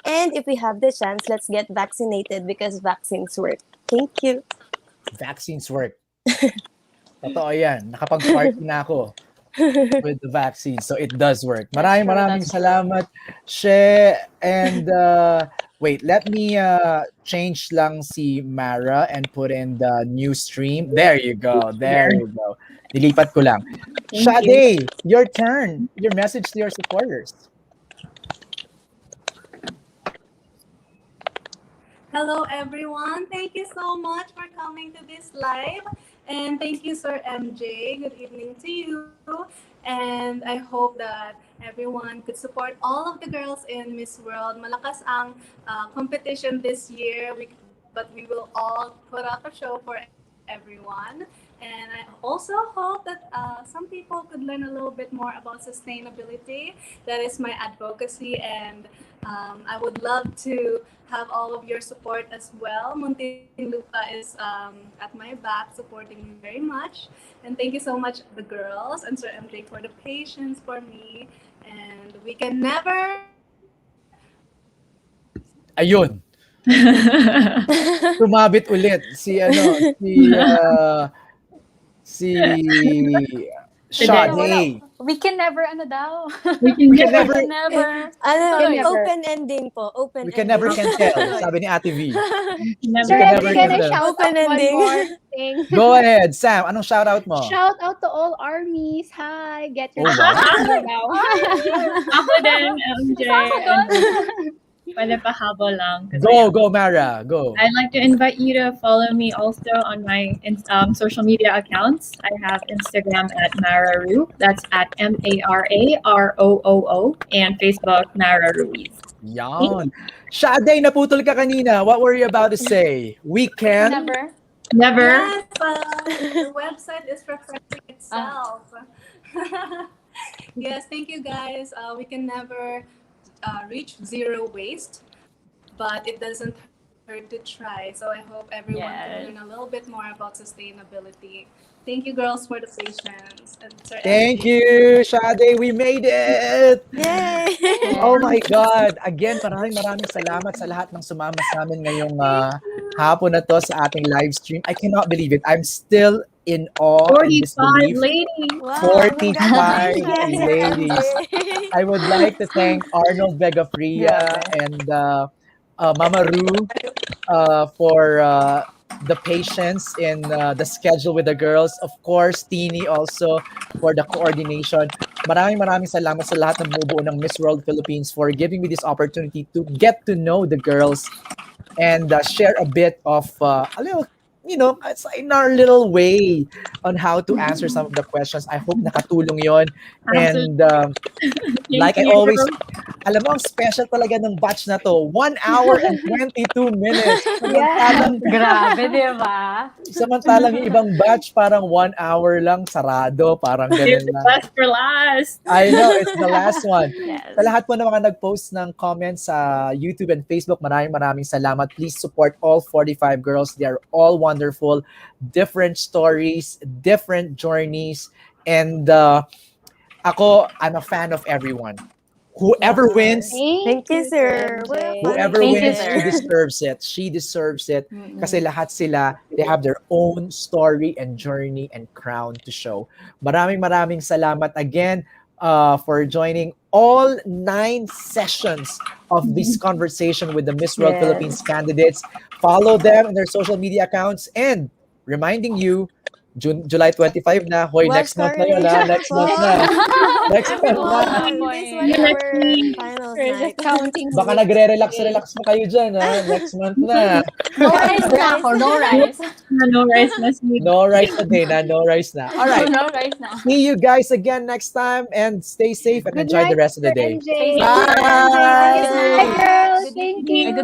And if we have the chance, let's get vaccinated because vaccines work. Thank you. Vaccines work. Totoo yan. Nakapag-party na ako with the vaccine. So it does work. Maraming That's true. salamat, She. And wait, let me change lang si Mara and put in the new stream. There you go. There you go. Nilipat ko lang. Thank you. Sade, your turn. Your message to your supporters. Hello, everyone. Thank you so much for coming to this live. And thank you, Sir MJ. Good evening to you. And I hope that everyone could support all of the girls in Miss World. Malakas ang competition this year, but we will all put up a show for everyone. And I also hope that some people could learn a little bit more about sustainability. That is my advocacy, and I would love to have all of your support as well. Muntinlupa is at my back, supporting me very much. And thank you so much, the girls and Sir MJ, for the patience for me. And we can never. Ayun. Tumabit ulit si si Sade. We can never, ano daw? We can We can never. never Tuloy. Open ending po. Open we can ending. never can tell, sabi ni Ate V. Never. Sir, can I'm never gonna get shout Open out one ending. more thing. Go ahead, Sam. Anong shoutout mo? Shout out to all armies. Hi, get Oh, your wow. Ako din, MJ. Ako doon. Pwede pa habol lang. 'Cause Go, Mara. Go. I'd like to invite you to follow me also on my social media accounts. I have Instagram at Mararu. That's at MARAROOO. And Facebook, Mara Ruiz. Yan. Sade, naputol ka kanina. What were you about to say? We can. Never. Never. Yes, the website is refreshing itself. Yes, thank you guys. We can never reach zero waste, but it doesn't hurt to try. So I hope everyone can Yes. learn a little bit more about sustainability. Thank you, girls, for the patience. And Sir Thank MJ. you, Sade. We made it! Yay! Oh my God! Again, maraming salamat sa lahat ng sumama sa amin ngayong hapon na to sa ating live stream. I cannot believe it. I'm still in awe and 45 disbelief. ladies. Wow, 45 congratulations, Sir ladies. MJ. I would like to thank Arnold Vegafria Grabe. and Mama Ru for the patience in the schedule with the girls. Of course, Tini also for the coordination. Maraming salamat sa lahat ng bumubuo ng Miss World Philippines for giving me this opportunity to get to know the girls and share a bit of a little, it's in our little way on how to answer some of the questions. I hope nakatulong yon. And Absolutely. Thank like I you, always, girls. alam mo, ang special talaga ng batch na to. 1 hour and 22 minutes. Yeah. Grabe, di ba? Samantalang yung ibang batch, parang 1 hour lang, sarado. Parang Save ganun the lang. best for last. I know, it's the last one. Yes. Sa lahat po ng mga nag-post ng comments sa YouTube and Facebook, maraming salamat. Please support all 45 girls. They are all wonderful. Different stories, different journeys. And I'm a fan of everyone. Whoever wins, Thank you, sir. MJ. Well, whoever Thank you, wins, sir. she deserves it. She deserves it. Mm-mm. Kasi lahat sila, they have their own story and journey and crown to show. Maraming salamat again for joining all 9 sessions of this conversation with the Miss World Yes. Philippines candidates. Follow them in their social media accounts and reminding you, July 25 na. Hoy, well, next month na yun ha. sorry. Next month na. Next month na. Everyone, this one Yeah. our finals We're night. just counting. Baka nagre-relax pa kayo dyan ha. Next month na. No rice na ako, no rice. No rice last week. No rice na din ha. No rice na. All right. No rice na. See you guys again next time and stay safe and Good enjoy the night, rest of the Sir day. MJ. Bye!